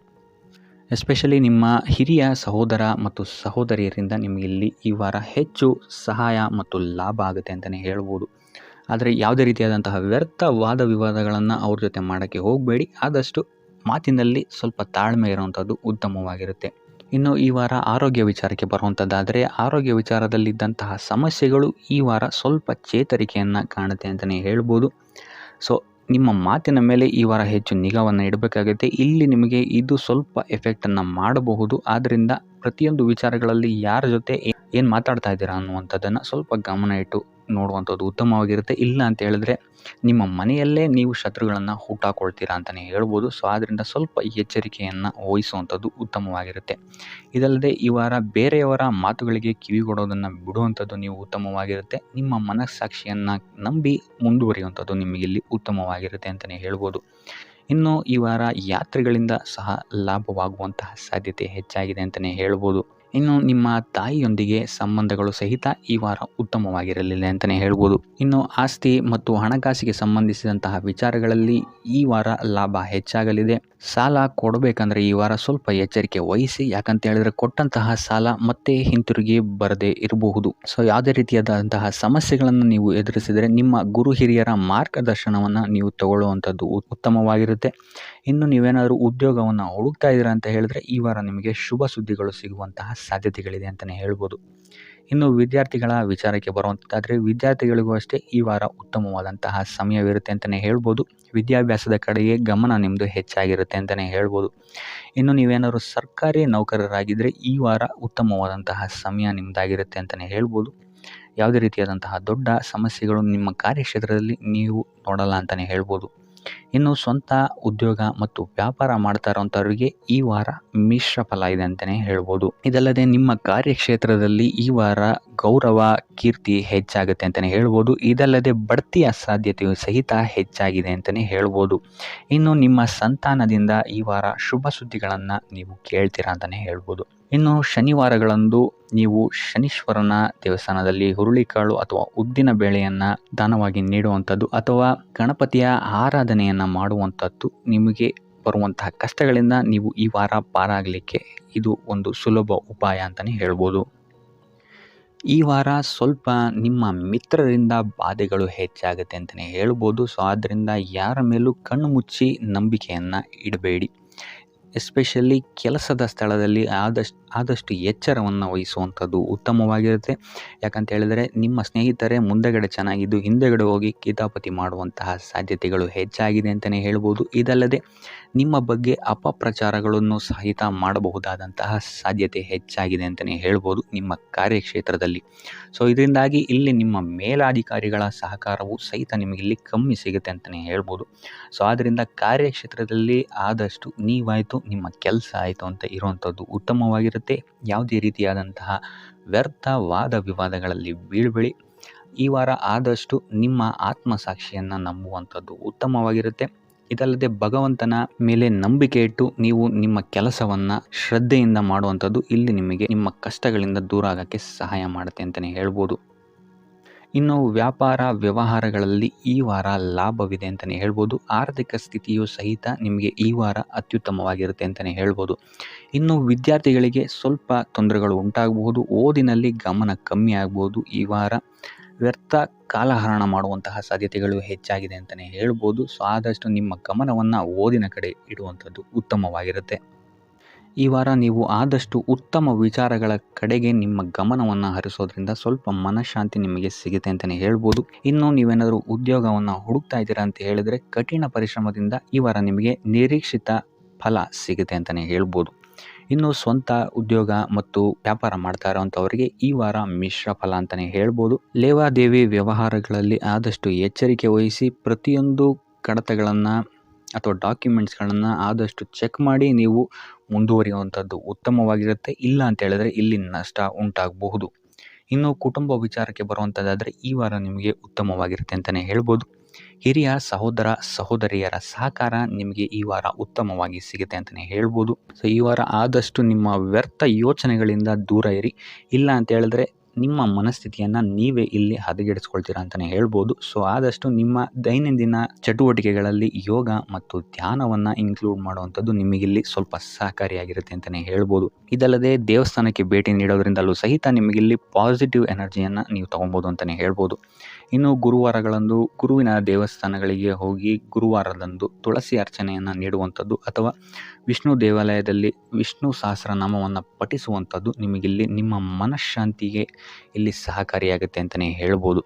ಎಸ್ಪೆಷಲಿ ನಿಮ್ಮ ಹಿರಿಯ ಸಹೋದರ ಮತ್ತು ಸಹೋದರಿಯರಿಂದ ನಿಮಗೆ ಇಲ್ಲಿ ಈ ವಾರ ಹೆಚ್ಚು ಸಹಾಯ ಮತ್ತು ಲಾಭ ಆಗುತ್ತೆ ಅಂತಲೇ ಹೇಳ್ಬೋದು. ಆದರೆ ಯಾವುದೇ ರೀತಿಯಾದಂತಹ ವ್ಯರ್ಥ ವಾದ ವಿವಾದಗಳನ್ನು ಅವ್ರ ಜೊತೆ ಮಾಡೋಕ್ಕೆ ಹೋಗಬೇಡಿ. ಆದಷ್ಟು ಮಾತಿನಲ್ಲಿ ಸ್ವಲ್ಪ ತಾಳ್ಮೆ ಇರುವಂಥದ್ದು ಉತ್ತಮವಾಗಿರುತ್ತೆ. ಇನ್ನು ಈ ವಾರ ಆರೋಗ್ಯ ವಿಚಾರಕ್ಕೆ ಬರುವಂಥದ್ದಾದರೆ ಆರೋಗ್ಯ ವಿಚಾರದಲ್ಲಿದ್ದಂತಹ ಸಮಸ್ಯೆಗಳು ಈ ವಾರ ಸ್ವಲ್ಪ ಚೇತರಿಕೆಯನ್ನು ಕಾಣುತ್ತೆ ಅಂತಲೇ ಹೇಳ್ಬೋದು. ಸೊ ನಿಮ್ಮ ಮಾತಿನ ಮೇಲೆ ಈ ವಾರ ಹೆಚ್ಚು ನಿಗಾವನ್ನು ಇಡಬೇಕಾಗುತ್ತೆ. ಇಲ್ಲಿ ನಿಮಗೆ ಇದು ಸ್ವಲ್ಪ ಎಫೆಕ್ಟನ್ನು ಮಾಡಬಹುದು. ಆದ್ದರಿಂದ ಪ್ರತಿಯೊಂದು ವಿಚಾರಗಳಲ್ಲಿ ಯಾರ ಜೊತೆ ಏನು ಮಾತಾಡ್ತಾ ಇದ್ದೀರಾ ಅನ್ನುವಂಥದ್ದನ್ನು ಸ್ವಲ್ಪ ಗಮನ ಇಟ್ಟು ನೋಡುವಂಥದ್ದು ಉತ್ತಮವಾಗಿರುತ್ತೆ. ಇಲ್ಲ ಅಂತ ಹೇಳಿದ್ರೆ ನಿಮ್ಮ ಮನೆಯಲ್ಲೇ ನೀವು ಶತ್ರುಗಳನ್ನು ಹುಟ್ಟಾಕೊಳ್ತೀರಾ ಅಂತಲೇ ಹೇಳ್ಬೋದು. ಸೊ ಆದ್ದರಿಂದ ಸ್ವಲ್ಪ ಎಚ್ಚರಿಕೆಯನ್ನು ವಹಿಸುವಂಥದ್ದು ಉತ್ತಮವಾಗಿರುತ್ತೆ. ಇದಲ್ಲದೆ ಈ ವಾರ ಬೇರೆಯವರ ಮಾತುಗಳಿಗೆ ಕಿವಿಗೊಡೋದನ್ನು ಬಿಡುವಂಥದ್ದು ನೀವು ಉತ್ತಮವಾಗಿರುತ್ತೆ. ನಿಮ್ಮ ಮನಸ್ಸಾಕ್ಷಿಯನ್ನು ನಂಬಿ ಮುಂದುವರಿಯುವಂಥದ್ದು ನಿಮಗಿಲ್ಲಿ ಉತ್ತಮವಾಗಿರುತ್ತೆ ಅಂತಲೇ ಹೇಳ್ಬೋದು. ಇನ್ನು ಈ ವಾರ ಯಾತ್ರೆಗಳಿಂದ ಸಹ ಲಾಭವಾಗುವಂತಹ ಸಾಧ್ಯತೆ ಹೆಚ್ಚಾಗಿದೆ ಅಂತಲೇ ಹೇಳ್ಬೋದು. ಇನ್ನು ನಿಮ್ಮ ತಾಯಿಯೊಂದಿಗೆ ಸಂಬಂಧಗಳು ಸಹಿತ ಈ ವಾರ ಉತ್ತಮವಾಗಿರಲಿಲ್ಲ ಅಂತಲೇ ಹೇಳ್ಬೋದು. ಇನ್ನು ಆಸ್ತಿ ಮತ್ತು ಹಣಕಾಸಿಗೆ ಸಂಬಂಧಿಸಿದಂತಹ ವಿಚಾರಗಳಲ್ಲಿ ಈ ವಾರ ಲಾಭ ಹೆಚ್ಚಾಗಲಿದೆ. ಸಾಲ ಕೊಡಬೇಕಂದ್ರೆ ಈ ವಾರ ಸ್ವಲ್ಪ ಎಚ್ಚರಿಕೆ ವಹಿಸಿ, ಯಾಕಂತ ಹೇಳಿದ್ರೆ ಕೊಟ್ಟಂತಹ ಸಾಲ ಮತ್ತೆ ಹಿಂತಿರುಗಿ ಬರದೇ ಇರಬಹುದು. ಸೊ ಯಾವುದೇ ರೀತಿಯಾದಂತಹ ಸಮಸ್ಯೆಗಳನ್ನು ನೀವು ಎದುರಿಸಿದರೆ ನಿಮ್ಮ ಗುರು ಹಿರಿಯರ ಮಾರ್ಗದರ್ಶನವನ್ನು ನೀವು ತಗೊಳ್ಳುವಂಥದ್ದು ಉತ್ತಮವಾಗಿರುತ್ತೆ. ಇನ್ನು ನೀವೇನಾದರೂ ಉದ್ಯೋಗವನ್ನು ಹುಡುಕ್ತಾ ಇದ್ದೀರಾ ಅಂತ ಹೇಳಿದ್ರೆ ಈ ವಾರ ನಿಮಗೆ ಶುಭ ಸುದ್ದಿಗಳು ಸಿಗುವಂತಹ ಸಾಧ್ಯತೆಗಳಿದೆ ಅಂತಲೇ ಹೇಳ್ಬೋದು. ಇನ್ನು ವಿದ್ಯಾರ್ಥಿಗಳ ವಿಚಾರಕ್ಕೆ ಬರುವಂಥದ್ದಾದರೆ ವಿದ್ಯಾರ್ಥಿಗಳಿಗೂ ಅಷ್ಟೇ ಈ ವಾರ ಉತ್ತಮವಾದಂತಹ ಸಮಯವಿರುತ್ತೆ ಅಂತಲೇ ಹೇಳ್ಬೋದು. ವಿದ್ಯಾಭ್ಯಾಸದ ಕಡೆಗೆ ಗಮನ ನಿಮ್ಮದು ಹೆಚ್ಚಾಗಿರುತ್ತೆ ಅಂತಲೇ ಹೇಳ್ಬೋದು. ಇನ್ನು ನೀವೇನಾದರೂ ಸರ್ಕಾರಿ ನೌಕರರಾಗಿದ್ದರೆ ಈ ವಾರ ಉತ್ತಮವಾದಂತಹ ಸಮಯ ನಿಮ್ಮದಾಗಿರುತ್ತೆ ಅಂತಲೇ ಹೇಳ್ಬೋದು. ಯಾವುದೇ ರೀತಿಯಾದಂತಹ ದೊಡ್ಡ ಸಮಸ್ಯೆಗಳು ನಿಮ್ಮ ಕಾರ್ಯಕ್ಷೇತ್ರದಲ್ಲಿ ನೀವು ನೋಡಲ್ಲ ಅಂತಲೇ ಹೇಳ್ಬೋದು. ಇನ್ನು ಸ್ವಂತ ಉದ್ಯೋಗ ಮತ್ತು ವ್ಯಾಪಾರ ಮಾಡ್ತಾ ಇರೋಂಥವ್ರಿಗೆ ಈ ವಾರ ಮಿಶ್ರ ಫಲ ಇದೆ ಅಂತಲೇ ಹೇಳ್ಬೋದು. ಇದಲ್ಲದೆ ನಿಮ್ಮ ಕಾರ್ಯಕ್ಷೇತ್ರದಲ್ಲಿ ಈ ವಾರ ಗೌರವ ಕೀರ್ತಿ ಹೆಚ್ಚಾಗುತ್ತೆ ಅಂತಲೇ ಹೇಳ್ಬೋದು. ಇದಲ್ಲದೆ ಬಡ್ತಿಯ ಸಾಧ್ಯತೆಯು ಸಹಿತ ಹೆಚ್ಚಾಗಿದೆ ಅಂತಲೇ ಹೇಳ್ಬೋದು. ಇನ್ನು ನಿಮ್ಮ ಸಂತಾನದಿಂದ ಈ ವಾರ ಶುಭ ಸುದ್ದಿಗಳನ್ನು ನೀವು ಕೇಳ್ತೀರಾ ಅಂತಲೇ ಹೇಳ್ಬೋದು. ಇನ್ನು ಶನಿವಾರಗಳಂದು ನೀವು ಶನೀಶ್ವರನ ದೇವಸ್ಥಾನದಲ್ಲಿ ಹುರುಳಿಕಾಳು ಅಥವಾ ಉದ್ದಿನ ಬೇಳೆಯನ್ನು ದಾನವಾಗಿ ನೀಡುವಂಥದ್ದು ಅಥವಾ ಗಣಪತಿಯ ಆರಾಧನೆಯನ್ನು ಮಾಡುವಂಥದ್ದು ನಿಮಗೆ ಬರುವಂತಹ ಕಷ್ಟಗಳಿಂದ ನೀವು ಈ ವಾರ ಪಾರಾಗಲಿಕ್ಕೆ ಇದು ಒಂದು ಸುಲಭ ಉಪಾಯ ಅಂತಲೇ ಹೇಳ್ಬೋದು. ಈ ವಾರ ಸ್ವಲ್ಪ ನಿಮ್ಮ ಮಿತ್ರರಿಂದ ಬಾಧೆಗಳು ಹೆಚ್ಚಾಗುತ್ತೆ ಅಂತಲೇ ಹೇಳ್ಬೋದು. ಸೊ ಆದ್ದರಿಂದ ಯಾರ ಮೇಲೂ ಕಣ್ಣು ಮುಚ್ಚಿ ನಂಬಿಕೆಯನ್ನು ಇಡಬೇಡಿ. ಎಸ್ಪೆಷಲಿ ಕೆಲಸದ ಸ್ಥಳದಲ್ಲಿ ಆದಷ್ಟು ಎಚ್ಚರವನ್ನು ವಹಿಸುವಂಥದ್ದು ಉತ್ತಮವಾಗಿರುತ್ತೆ. ಯಾಕಂತ ಹೇಳಿದರೆ ನಿಮ್ಮ ಸ್ನೇಹಿತರೇ ಮುಂದೆಗಡೆ ಚೆನ್ನಾಗಿದ್ದು ಹಿಂದೆಗಡೆ ಹೋಗಿ ಕಿತಾಪತಿ ಮಾಡುವಂತಹ ಸಾಧ್ಯತೆಗಳು ಹೆಚ್ಚಾಗಿದೆ ಅಂತಲೇ ಹೇಳ್ಬೋದು. ಇದಲ್ಲದೆ ನಿಮ್ಮ ಬಗ್ಗೆ ಅಪಪ್ರಚಾರಗಳನ್ನು ಸಹಿತ ಮಾಡಬಹುದಾದಂತಹ ಸಾಧ್ಯತೆ ಹೆಚ್ಚಾಗಿದೆ ಅಂತಲೇ ಹೇಳ್ಬೋದು ನಿಮ್ಮ ಕಾರ್ಯಕ್ಷೇತ್ರದಲ್ಲಿ. ಸೊ ಇದರಿಂದಾಗಿ ಇಲ್ಲಿ ನಿಮ್ಮ ಮೇಲಾಧಿಕಾರಿಗಳ ಸಹಕಾರವು ಸಹಿತ ನಿಮಗೆ ಇಲ್ಲಿ ಕಮ್ಮಿ ಸಿಗುತ್ತೆ ಅಂತಲೇ ಹೇಳ್ಬೋದು. ಸೊ ಆದ್ದರಿಂದ ಕಾರ್ಯಕ್ಷೇತ್ರದಲ್ಲಿ ಆದಷ್ಟು ನೀವಾಯಿತು ನಿಮ್ಮ ಕೆಲಸ ಆಯಿತು ಅಂತ ಇರುವಂಥದ್ದು ಉತ್ತಮವಾಗಿರುತ್ತೆ. ಯಾವುದೇ ರೀತಿಯಾದಂತಹ ವ್ಯರ್ಥ ವಾದ ವಿವಾದಗಳಲ್ಲಿ ಬೀಳ್ಬೇಡಿ. ಈ ವಾರ ಆದಷ್ಟು ನಿಮ್ಮ ಆತ್ಮಸಾಕ್ಷಿಯನ್ನು ನಂಬುವಂಥದ್ದು ಉತ್ತಮವಾಗಿರುತ್ತೆ. ಇದಲ್ಲದೆ ಭಗವಂತನ ಮೇಲೆ ನಂಬಿಕೆ ಇಟ್ಟು ನೀವು ನಿಮ್ಮ ಕೆಲಸವನ್ನು ಶ್ರದ್ಧೆಯಿಂದ ಮಾಡುವಂಥದ್ದು ಇಲ್ಲಿ ನಿಮಗೆ ನಿಮ್ಮ ಕಷ್ಟಗಳಿಂದ ದೂರ ಆಗೋಕ್ಕೆ ಸಹಾಯ ಮಾಡುತ್ತೆ ಅಂತಲೇ ಹೇಳ್ಬೋದು. ಇನ್ನು ವ್ಯಾಪಾರ ವ್ಯವಹಾರಗಳಲ್ಲಿ ಈ ವಾರ ಲಾಭವಿದೆ ಅಂತಲೇ ಹೇಳ್ಬೋದು. ಆರ್ಥಿಕ ಸ್ಥಿತಿಯು ಸಹಿತ ನಿಮಗೆ ಈ ವಾರ ಅತ್ಯುತ್ತಮವಾಗಿರುತ್ತೆ ಅಂತಲೇ ಹೇಳ್ಬೋದು. ಇನ್ನು ವಿದ್ಯಾರ್ಥಿಗಳಿಗೆ ಸ್ವಲ್ಪ ತೊಂದರೆಗಳು ಉಂಟಾಗಬಹುದು. ಓದಿನಲ್ಲಿ ಗಮನ ಕಮ್ಮಿ ಆಗ್ಬೋದು. ಈ ವಾರ ವ್ಯರ್ಥ ಕಾಲಹರಣ ಮಾಡುವಂತಹ ಸಾಧ್ಯತೆಗಳು ಹೆಚ್ಚಾಗಿದೆ ಅಂತಲೇ ಹೇಳ್ಬೋದು. ಸೊ ಆದಷ್ಟು ನಿಮ್ಮ ಗಮನವನ್ನು ಓದಿನ ಕಡೆ ಇಡುವಂಥದ್ದು ಉತ್ತಮವಾಗಿರುತ್ತೆ. ಈ ವಾರ ನೀವು ಆದಷ್ಟು ಉತ್ತಮ ವಿಚಾರಗಳ ಕಡೆಗೆ ನಿಮ್ಮ ಗಮನವನ್ನು ಹರಿಸೋದ್ರಿಂದ ಸ್ವಲ್ಪ ಮನಃಶಾಂತಿ ನಿಮಗೆ ಸಿಗುತ್ತೆ ಅಂತಲೇ ಹೇಳ್ಬೋದು. ಇನ್ನು ನೀವೇನಾದರೂ ಉದ್ಯೋಗವನ್ನು ಹುಡುಕ್ತಾ ಇದ್ದೀರಾ ಅಂತ ಹೇಳಿದರೆ ಕಠಿಣ ಪರಿಶ್ರಮದಿಂದ ಈ ವಾರ ನಿಮಗೆ ನಿರೀಕ್ಷಿತ ಫಲ ಸಿಗುತ್ತೆ ಅಂತಲೇ ಹೇಳ್ಬೋದು. ಇನ್ನು ಸ್ವಂತ ಉದ್ಯೋಗ ಮತ್ತು ವ್ಯಾಪಾರ ಮಾಡ್ತಾ ಇರೋವಂಥವರಿಗೆ ಈ ವಾರ ಮಿಶ್ರ ಫಲ ಅಂತಲೇ ಹೇಳ್ಬೋದು. ಲೇವಾದೇವಿ ವ್ಯವಹಾರಗಳಲ್ಲಿ ಆದಷ್ಟು ಎಚ್ಚರಿಕೆ ವಹಿಸಿ ಪ್ರತಿಯೊಂದು ಕಡತಗಳನ್ನು ಅಥವಾ ಡಾಕ್ಯುಮೆಂಟ್ಸ್ಗಳನ್ನು ಆದಷ್ಟು ಚೆಕ್ ಮಾಡಿ ನೀವು ಮುಂದುವರಿಯುವಂಥದ್ದು ಉತ್ತಮವಾಗಿರುತ್ತೆ. ಇಲ್ಲ ಅಂತ ಹೇಳಿದ್ರೆ ಇಲ್ಲಿ ನಷ್ಟ ಉಂಟಾಗಬಹುದು. ಇನ್ನು ಕುಟುಂಬ ವಿಚಾರಕ್ಕೆ ಬರುವಂಥದ್ದಾದರೆ ಈ ವಾರ ನಿಮಗೆ ಉತ್ತಮವಾಗಿರುತ್ತೆ ಅಂತಲೇ ಹೇಳ್ಬೋದು. ಹಿರಿಯ ಸಹೋದರ ಸಹೋದರಿಯರ ಸಹಕಾರ ನಿಮಗೆ ಈ ವಾರ ಉತ್ತಮವಾಗಿ ಸಿಗುತ್ತೆ ಅಂತಲೇ ಹೇಳ್ಬೋದು. ಸೊ ಈ ವಾರ ಆದಷ್ಟು ನಿಮ್ಮ ವ್ಯರ್ಥ ಯೋಚನೆಗಳಿಂದ ದೂರ ಇರಿ. ಇಲ್ಲ ಅಂತ ಹೇಳಿದ್ರೆ ನಿಮ್ಮ ಮನಸ್ಥಿತಿಯನ್ನು ನೀವೇ ಇಲ್ಲಿ ಹದಗೆಡಿಸ್ಕೊಳ್ತೀರಾ ಅಂತಲೇ ಹೇಳ್ಬೋದು. ಸೊ ಆದಷ್ಟು ನಿಮ್ಮ ದೈನಂದಿನ ಚಟುವಟಿಕೆಗಳಲ್ಲಿ ಯೋಗ ಮತ್ತು ಧ್ಯಾನವನ್ನು ಇನ್ಕ್ಲೂಡ್ ಮಾಡುವಂಥದ್ದು ನಿಮಗಿಲ್ಲಿ ಸ್ವಲ್ಪ ಸಹಕಾರಿಯಾಗಿರುತ್ತೆ ಅಂತಲೇ ಹೇಳ್ಬೋದು. ಇದಲ್ಲದೆ ದೇವಸ್ಥಾನಕ್ಕೆ ಭೇಟಿ ನೀಡೋದ್ರಿಂದಲೂ ಸಹಿತ ನಿಮಗಿಲ್ಲಿ ಪಾಸಿಟಿವ್ ಎನರ್ಜಿಯನ್ನು ನೀವು ತೊಗೊಬೋದು ಅಂತಲೇ ಹೇಳ್ಬೋದು. ಇನ್ನು ಗುರುವಾರಗಳಂದು ಗುರುವಿನ ದೇವಸ್ಥಾನಗಳಿಗೆ ಹೋಗಿ ಗುರುವಾರದಂದು ತುಳಸಿ ಅರ್ಚನೆಯನ್ನು ನೀಡುವಂಥದ್ದು ಅಥವಾ ವಿಷ್ಣು ದೇವಾಲಯದಲ್ಲಿ ವಿಷ್ಣು ಸಹಸ್ರನಾಮವನ್ನು ಪಠಿಸುವಂಥದ್ದು ನಿಮಗಿಲ್ಲಿ ನಿಮ್ಮ ಮನಃಶಾಂತಿಗೆ ಇಲ್ಲಿ ಸಹಕಾರಿಯಾಗುತ್ತೆ ಅಂತಲೇ ಹೇಳ್ಬೋದು.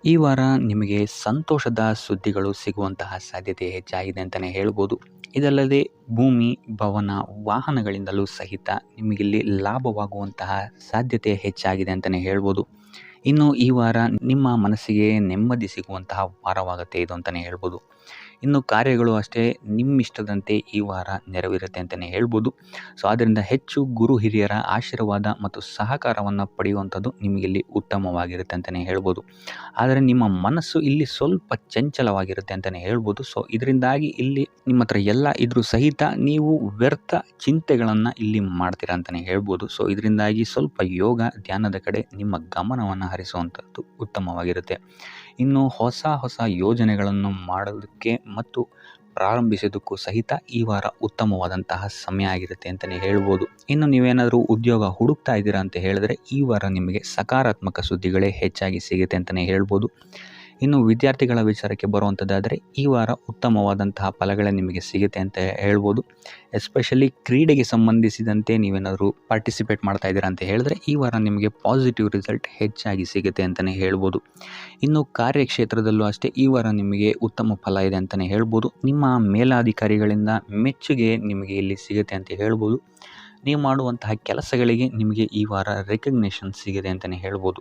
ಈ ವಾರ ನಿಮಗೆ ಸಂತೋಷದ ಸುದ್ದಿಗಳು ಸಿಗುವಂತಹ ಸಾಧ್ಯತೆ ಹೆಚ್ಚಾಗಿದೆ ಅಂತಲೇ ಹೇಳ್ಬೋದು. ಇದಲ್ಲದೆ ಭೂಮಿ ಭವನ ವಾಹನಗಳಿಂದಲೂ ಸಹಿತ ನಿಮಗಿಲ್ಲಿ ಲಾಭವಾಗುವಂತಹ ಸಾಧ್ಯತೆ ಹೆಚ್ಚಾಗಿದೆ ಅಂತಲೇ ಹೇಳ್ಬೋದು. ಇನ್ನು ಈ ವಾರ ನಿಮ್ಮ ಮನಸ್ಸಿಗೆ ನೆಮ್ಮದಿ ಸಿಗುವಂತಹ ವಾರವಾಗುತ್ತೆ ಇದು ಅಂತಲೇ ಹೇಳ್ಬೋದು. ಇನ್ನು ಕಾರ್ಯಗಳು ಅಷ್ಟೇ ನಿಮ್ಮಿಷ್ಟದಂತೆ ಈ ವಾರ ನೆರವೇರುತ್ತೆ ಅಂತಲೇ ಹೇಳ್ಬೋದು. ಸೊ ಆದ್ದರಿಂದ ಹೆಚ್ಚು ಗುರು ಹಿರಿಯರ ಆಶೀರ್ವಾದ ಮತ್ತು ಸಹಕಾರವನ್ನು ಪಡೆಯುವಂಥದ್ದು ನಿಮಗಿಲ್ಲಿ ಉತ್ತಮವಾಗಿರುತ್ತೆ ಅಂತಲೇ ಹೇಳ್ಬೋದು. ಆದರೆ ನಿಮ್ಮ ಮನಸ್ಸು ಇಲ್ಲಿ ಸ್ವಲ್ಪ ಚಂಚಲವಾಗಿರುತ್ತೆ ಅಂತಲೇ ಹೇಳ್ಬೋದು. ಸೊ ಇದರಿಂದಾಗಿ ಇಲ್ಲಿ ನಿಮ್ಮ ಹತ್ರ ಎಲ್ಲ ಇದ್ರೂ ಸಹಿತ ನೀವು ವ್ಯರ್ಥ ಚಿಂತೆಗಳನ್ನು ಇಲ್ಲಿ ಮಾಡ್ತೀರಾ ಅಂತಲೇ ಹೇಳ್ಬೋದು. ಸೊ ಇದರಿಂದಾಗಿ ಸ್ವಲ್ಪ ಯೋಗ ಧ್ಯಾನದ ಕಡೆ ನಿಮ್ಮ ಗಮನವನ್ನು ಹರಿಸುವಂಥದ್ದು ಉತ್ತಮವಾಗಿರುತ್ತೆ. ಇನ್ನು ಹೊಸ ಯೋಜನೆಗಳನ್ನು ಮಾಡೋದಕ್ಕೆ ಮತ್ತು ಪ್ರಾರಂಭಿಸೋದಕ್ಕೂ ಸಹಿತ ಈ ವಾರ ಉತ್ತಮವಾದಂತಹ ಸಮಯ ಆಗಿರುತ್ತೆ ಅಂತಲೇ ಹೇಳ್ಬೋದು. ಇನ್ನು ನೀವೇನಾದರೂ ಉದ್ಯೋಗ ಹುಡುಕ್ತಾ ಇದ್ದೀರಾ ಅಂತ ಹೇಳಿದ್ರೆ ಈ ವಾರ ನಿಮಗೆ ಸಕಾರಾತ್ಮಕ ಸುದ್ದಿಗಳೇ ಹೆಚ್ಚಾಗಿ ಸಿಗುತ್ತೆ ಅಂತಲೇ ಹೇಳ್ಬೋದು. ಇನ್ನು ವಿದ್ಯಾರ್ಥಿಗಳ ವಿಚಾರಕ್ಕೆ ಬರುವಂಥದ್ದಾದರೆ ಈ ವಾರ ಉತ್ತಮವಾದಂತಹ ಫಲಗಳೇ ನಿಮಗೆ ಸಿಗುತ್ತೆ ಅಂತ ಹೇಳ್ಬೋದು. ಎಸ್ಪೆಷಲಿ ಕ್ರೀಡೆಗೆ ಸಂಬಂಧಿಸಿದಂತೆ ನೀವೇನಾದರೂ ಪಾರ್ಟಿಸಿಪೇಟ್ ಮಾಡ್ತಾ ಇದ್ದೀರಾ ಅಂತ ಹೇಳಿದ್ರೆ ಈ ವಾರ ನಿಮಗೆ ಪಾಸಿಟಿವ್ ರಿಸಲ್ಟ್ ಹೆಚ್ಚಾಗಿ ಸಿಗುತ್ತೆ ಅಂತಲೇ ಹೇಳ್ಬೋದು. ಇನ್ನು ಕಾರ್ಯಕ್ಷೇತ್ರದಲ್ಲೂ ಅಷ್ಟೇ ಈ ವಾರ ನಿಮಗೆ ಉತ್ತಮ ಫಲ ಇದೆ ಅಂತಲೇ ಹೇಳ್ಬೋದು. ನಿಮ್ಮ ಮೇಲಾಧಿಕಾರಿಗಳಿಂದ ಮೆಚ್ಚುಗೆ ನಿಮಗೆ ಇಲ್ಲಿ ಸಿಗುತ್ತೆ ಅಂತ ಹೇಳ್ಬೋದು. ನೀವು ಮಾಡುವಂತಹ ಕೆಲಸಗಳಿಗೆ ನಿಮಗೆ ಈ ವಾರ ರೆಕಗ್ನೇಷನ್ ಸಿಗಿದೆ ಅಂತಲೇ ಹೇಳ್ಬೋದು.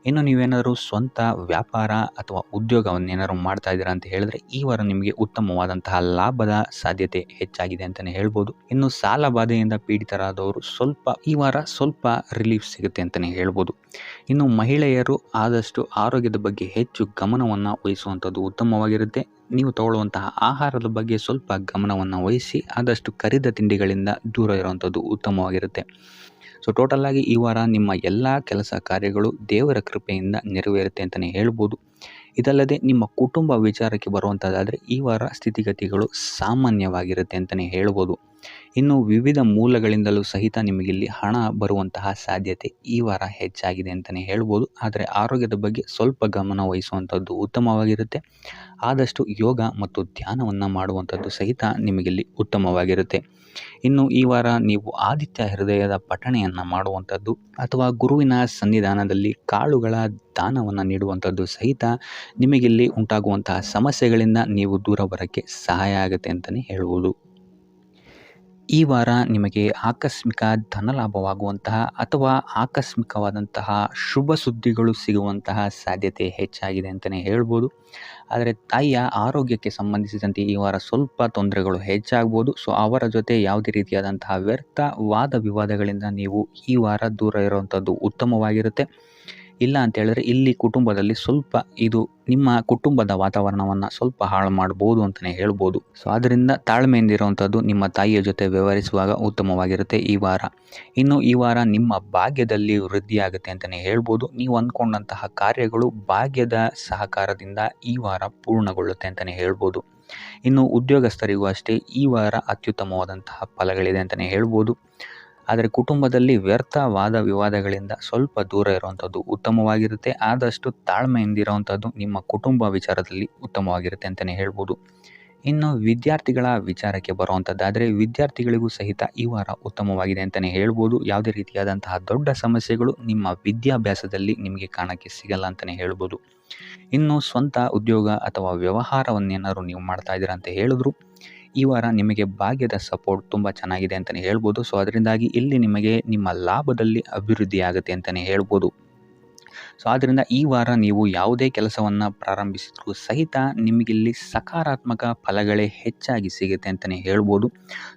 ಇನ್ನು ನೀವೇನಾದರೂ ಸ್ವಂತ ವ್ಯಾಪಾರ ಅಥವಾ ಉದ್ಯೋಗವನ್ನೇನಾದ್ರು ಮಾಡ್ತಾ ಇದ್ದೀರಾ ಅಂತ ಹೇಳಿದ್ರೆ ಈ ವಾರ ನಿಮಗೆ ಉತ್ತಮವಾದಂತಹ ಲಾಭದ ಸಾಧ್ಯತೆ ಹೆಚ್ಚಾಗಿದೆ ಅಂತಲೇ ಹೇಳ್ಬೋದು. ಇನ್ನು ಸಾಲ ಬಾಧೆಯಿಂದ ಪೀಡಿತರಾದವರು ಈ ವಾರ ಸ್ವಲ್ಪ ರಿಲೀಫ್ ಸಿಗುತ್ತೆ ಅಂತಲೇ ಹೇಳ್ಬೋದು. ಇನ್ನು ಮಹಿಳೆಯರು ಆದಷ್ಟು ಆರೋಗ್ಯದ ಬಗ್ಗೆ ಹೆಚ್ಚು ಗಮನವನ್ನು ವಹಿಸುವಂಥದ್ದು ಉತ್ತಮವಾಗಿರುತ್ತೆ. ನೀವು ತಗೊಳ್ಳುವಂತಹ ಆಹಾರದ ಬಗ್ಗೆ ಸ್ವಲ್ಪ ಗಮನವನ್ನು ವಹಿಸಿ ಆದಷ್ಟು ಕರಿದ ತಿಂಡಿಗಳಿಂದ ದೂರ ಇರುವಂಥದ್ದು ಉತ್ತಮವಾಗಿರುತ್ತೆ. ಸೊ ಟೋಟಲ್ ಆಗಿ ಈ ವಾರ ನಿಮ್ಮ ಎಲ್ಲ ಕೆಲಸ ಕಾರ್ಯಗಳು ದೇವರ ಕೃಪೆಯಿಂದ ನೆರವೇರುತ್ತೆ ಅಂತಲೇ ಹೇಳ್ಬೋದು. ಇದಲ್ಲದೆ ನಿಮ್ಮ ಕುಟುಂಬ ವಿಚಾರಕ್ಕೆ ಬರುವಂಥದ್ದಾದರೆ ಈ ವಾರ ಸ್ಥಿತಿಗತಿಗಳು ಸಾಮಾನ್ಯವಾಗಿರುತ್ತೆ ಅಂತಲೇ ಹೇಳ್ಬೋದು. ಇನ್ನು ವಿವಿಧ ಮೂಲಗಳಿಂದಲೂ ಸಹಿತ ನಿಮಗಿಲ್ಲಿ ಹಣ ಬರುವಂತಹ ಸಾಧ್ಯತೆ ಈ ವಾರ ಹೆಚ್ಚಾಗಿದೆ ಅಂತಲೇ ಹೇಳ್ಬೋದು. ಆದರೆ ಆರೋಗ್ಯದ ಬಗ್ಗೆ ಸ್ವಲ್ಪ ಗಮನ ವಹಿಸುವಂಥದ್ದು ಉತ್ತಮವಾಗಿರುತ್ತೆ. ಆದಷ್ಟು ಯೋಗ ಮತ್ತು ಧ್ಯಾನವನ್ನು ಮಾಡುವಂಥದ್ದು ಸಹಿತ ನಿಮಗಿಲ್ಲಿ ಉತ್ತಮವಾಗಿರುತ್ತೆ. ಇನ್ನು ಈ ವಾರ ನೀವು ಆದಿತ್ಯ ಹೃದಯದ ಪಠಣೆಯನ್ನು ಮಾಡುವಂಥದ್ದು ಅಥವಾ ಗುರುವಿನ ಸನ್ನಿಧಾನದಲ್ಲಿ ಕಾಳುಗಳ ದಾನವನ್ನು ನೀಡುವಂಥದ್ದು ಸಹಿತ ನಿಮಗಿಲ್ಲಿ ಉಂಟಾಗುವಂತಹ ಸಮಸ್ಯೆಗಳಿಂದ ನೀವು ದೂರ ಬರೋಕ್ಕೆ ಸಹಾಯ ಆಗುತ್ತೆ ಅಂತಲೇ ಹೇಳ್ಬೋದು. ಈ ವಾರ ನಿಮಗೆ ಆಕಸ್ಮಿಕ ಧನಲಾಭವಾಗುವಂತಹ ಅಥವಾ ಆಕಸ್ಮಿಕವಾದಂತಹ ಶುಭ ಸುದ್ದಿಗಳು ಸಿಗುವಂತಹ ಸಾಧ್ಯತೆ ಹೆಚ್ಚಾಗಿದೆ ಅಂತಲೇ ಹೇಳ್ಬೋದು. ಆದರೆ ತಾಯಿಯ ಆರೋಗ್ಯಕ್ಕೆ ಸಂಬಂಧಿಸಿದಂತೆ ಈ ವಾರ ಸ್ವಲ್ಪ ತೊಂದರೆಗಳು ಹೆಚ್ಚಾಗ್ಬೋದು. ಸೊ ಅವರ ಜೊತೆ ಯಾವುದೇ ರೀತಿಯಾದಂತಹ ವ್ಯರ್ಥ ವಾದ ವಿವಾದಗಳಿಂದ ನೀವು ಈ ವಾರ ದೂರ ಇರುವಂಥದ್ದು ಉತ್ತಮವಾಗಿರುತ್ತೆ. ಇಲ್ಲ ಅಂತ ಹೇಳಿದ್ರೆ ಇಲ್ಲಿ ಕುಟುಂಬದಲ್ಲಿ ಸ್ವಲ್ಪ ಇದು ನಿಮ್ಮ ಕುಟುಂಬದ ವಾತಾವರಣವನ್ನು ಸ್ವಲ್ಪ ಹಾಳು ಮಾಡ್ಬೋದು ಅಂತಲೇ ಹೇಳ್ಬೋದು. ಸೊ ಅದರಿಂದ ತಾಳ್ಮೆಯಿಂದ ಇರುವಂಥದ್ದು ನಿಮ್ಮ ತಾಯಿಯ ಜೊತೆ ವ್ಯವಹರಿಸುವಾಗ ಉತ್ತಮವಾಗಿರುತ್ತೆ ಈ ವಾರ. ಇನ್ನು ಈ ವಾರ ನಿಮ್ಮ ಭಾಗ್ಯದಲ್ಲಿ ವೃದ್ಧಿಯಾಗುತ್ತೆ ಅಂತಲೇ ಹೇಳ್ಬೋದು. ನೀವು ಅಂದ್ಕೊಂಡಂತಹ ಕಾರ್ಯಗಳು ಭಾಗ್ಯದ ಸಹಕಾರದಿಂದ ಈ ವಾರ ಪೂರ್ಣಗೊಳ್ಳುತ್ತೆ ಅಂತಲೇ ಹೇಳ್ಬೋದು. ಇನ್ನು ಉದ್ಯೋಗಸ್ಥರಿಗೂ ಅಷ್ಟೇ ಈ ವಾರ ಅತ್ಯುತ್ತಮವಾದಂತಹ ಫಲಗಳಿದೆ ಅಂತಲೇ ಹೇಳ್ಬೋದು. ಆದರೆ ಕುಟುಂಬದಲ್ಲಿ ವ್ಯರ್ಥ ವಾದ ವಿವಾದಗಳಿಂದ ಸ್ವಲ್ಪ ದೂರ ಇರುವಂಥದ್ದು ಉತ್ತಮವಾಗಿರುತ್ತೆ. ಆದಷ್ಟು ತಾಳ್ಮೆಯಿಂದ ಇರುವಂಥದ್ದು ನಿಮ್ಮ ಕುಟುಂಬ ವಿಚಾರದಲ್ಲಿ ಉತ್ತಮವಾಗಿರುತ್ತೆ ಅಂತಲೇ ಹೇಳ್ಬೋದು. ಇನ್ನು ವಿದ್ಯಾರ್ಥಿಗಳ ವಿಚಾರಕ್ಕೆ ಬರುವಂಥದ್ದಾದರೆ ವಿದ್ಯಾರ್ಥಿಗಳಿಗೂ ಸಹಿತ ಈ ವಾರ ಉತ್ತಮವಾಗಿದೆ ಅಂತಲೇ ಹೇಳ್ಬೋದು. ಯಾವುದೇ ರೀತಿಯಾದಂತಹ ದೊಡ್ಡ ಸಮಸ್ಯೆಗಳು ನಿಮ್ಮ ವಿದ್ಯಾಭ್ಯಾಸದಲ್ಲಿ ನಿಮಗೆ ಕಾಣೋಕ್ಕೆ ಸಿಗಲ್ಲ ಅಂತಲೇ ಹೇಳ್ಬೋದು. ಇನ್ನು ಸ್ವಂತ ಉದ್ಯೋಗ ಅಥವಾ ವ್ಯವಹಾರವನ್ನೇನಾದ್ರು ನೀವು ಮಾಡ್ತಾ ಇದ್ದೀರಾ ಅಂತ ಹೇಳಿದ್ರು ಈ ವಾರ ನಿಮಗೆ ಭಾಗ್ಯದ ಸಪೋರ್ಟ್ ತುಂಬ ಚೆನ್ನಾಗಿದೆ ಅಂತಲೇ ಹೇಳ್ಬೋದು. ಸೊ ಅದರಿಂದಾಗಿ ಇಲ್ಲಿ ನಿಮಗೆ ನಿಮ್ಮ ಲಾಭದಲ್ಲಿ ಅಭಿವೃದ್ಧಿ ಆಗುತ್ತೆ ಅಂತಲೇ ಹೇಳ್ಬೋದು. ಸೊ ಆದ್ದರಿಂದ ಈ ವಾರ ನೀವು ಯಾವುದೇ ಕೆಲಸವನ್ನು ಪ್ರಾರಂಭಿಸಿದ್ರೂ ಸಹಿತ ನಿಮಗಿಲ್ಲಿ ಸಕಾರಾತ್ಮಕ ಫಲಗಳೇ ಹೆಚ್ಚಾಗಿ ಸಿಗುತ್ತೆ ಅಂತಲೇ ಹೇಳ್ಬೋದು.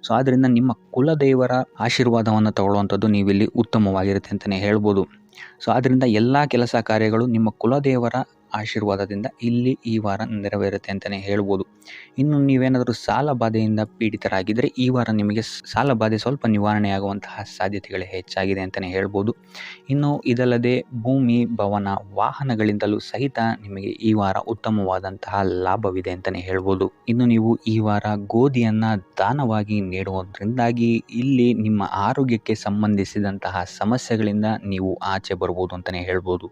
ಸೊ ಆದ್ದರಿಂದ ನಿಮ್ಮ ಕುಲದೇವರ ಆಶೀರ್ವಾದವನ್ನು ತಗೊಳ್ಳುವಂಥದ್ದು ನೀವಿಲ್ಲಿ ಉತ್ತಮವಾಗಿರುತ್ತೆ ಅಂತಲೇ ಹೇಳ್ಬೋದು. ಸೊ ಆದ್ದರಿಂದ ಎಲ್ಲ ಕೆಲಸ ಕಾರ್ಯಗಳು ನಿಮ್ಮ ಕುಲದೇವರ ಆಶೀರ್ವಾದದಿಂದ ಇಲ್ಲಿ ಈ ವಾರ ನೆರವೇರುತ್ತೆ ಅಂತಲೇ ಹೇಳ್ಬೋದು. ಇನ್ನು ನೀವೇನಾದರೂ ಸಾಲ ಬಾಧೆಯಿಂದ ಪೀಡಿತರಾಗಿದ್ದರೆ ಈ ವಾರ ನಿಮಗೆ ಸಾಲ ಬಾಧೆ ಸ್ವಲ್ಪ ನಿವಾರಣೆಯಾಗುವಂತಹ ಸಾಧ್ಯತೆಗಳೇ ಹೆಚ್ಚಾಗಿದೆ ಅಂತಲೇ ಹೇಳ್ಬೋದು. ಇನ್ನು ಇದಲ್ಲದೆ ಭೂಮಿ ಭವನ ವಾಹನಗಳಿಂದಲೂ ಸಹಿತ ನಿಮಗೆ ಈ ವಾರ ಉತ್ತಮವಾದಂತಹ ಲಾಭವಿದೆ ಅಂತಲೇ ಹೇಳ್ಬೋದು. ಇನ್ನು ನೀವು ಈ ವಾರ ಗೋಧಿಯನ್ನು ದಾನವಾಗಿ ನೀಡುವುದರಿಂದಾಗಿ ಇಲ್ಲಿ ನಿಮ್ಮ ಆರೋಗ್ಯಕ್ಕೆ ಸಂಬಂಧಿಸಿದಂತಹ ಸಮಸ್ಯೆಗಳಿಂದ ನೀವು ಆಚೆ ಬರ್ಬೋದು ಅಂತಲೇ ಹೇಳ್ಬೋದು.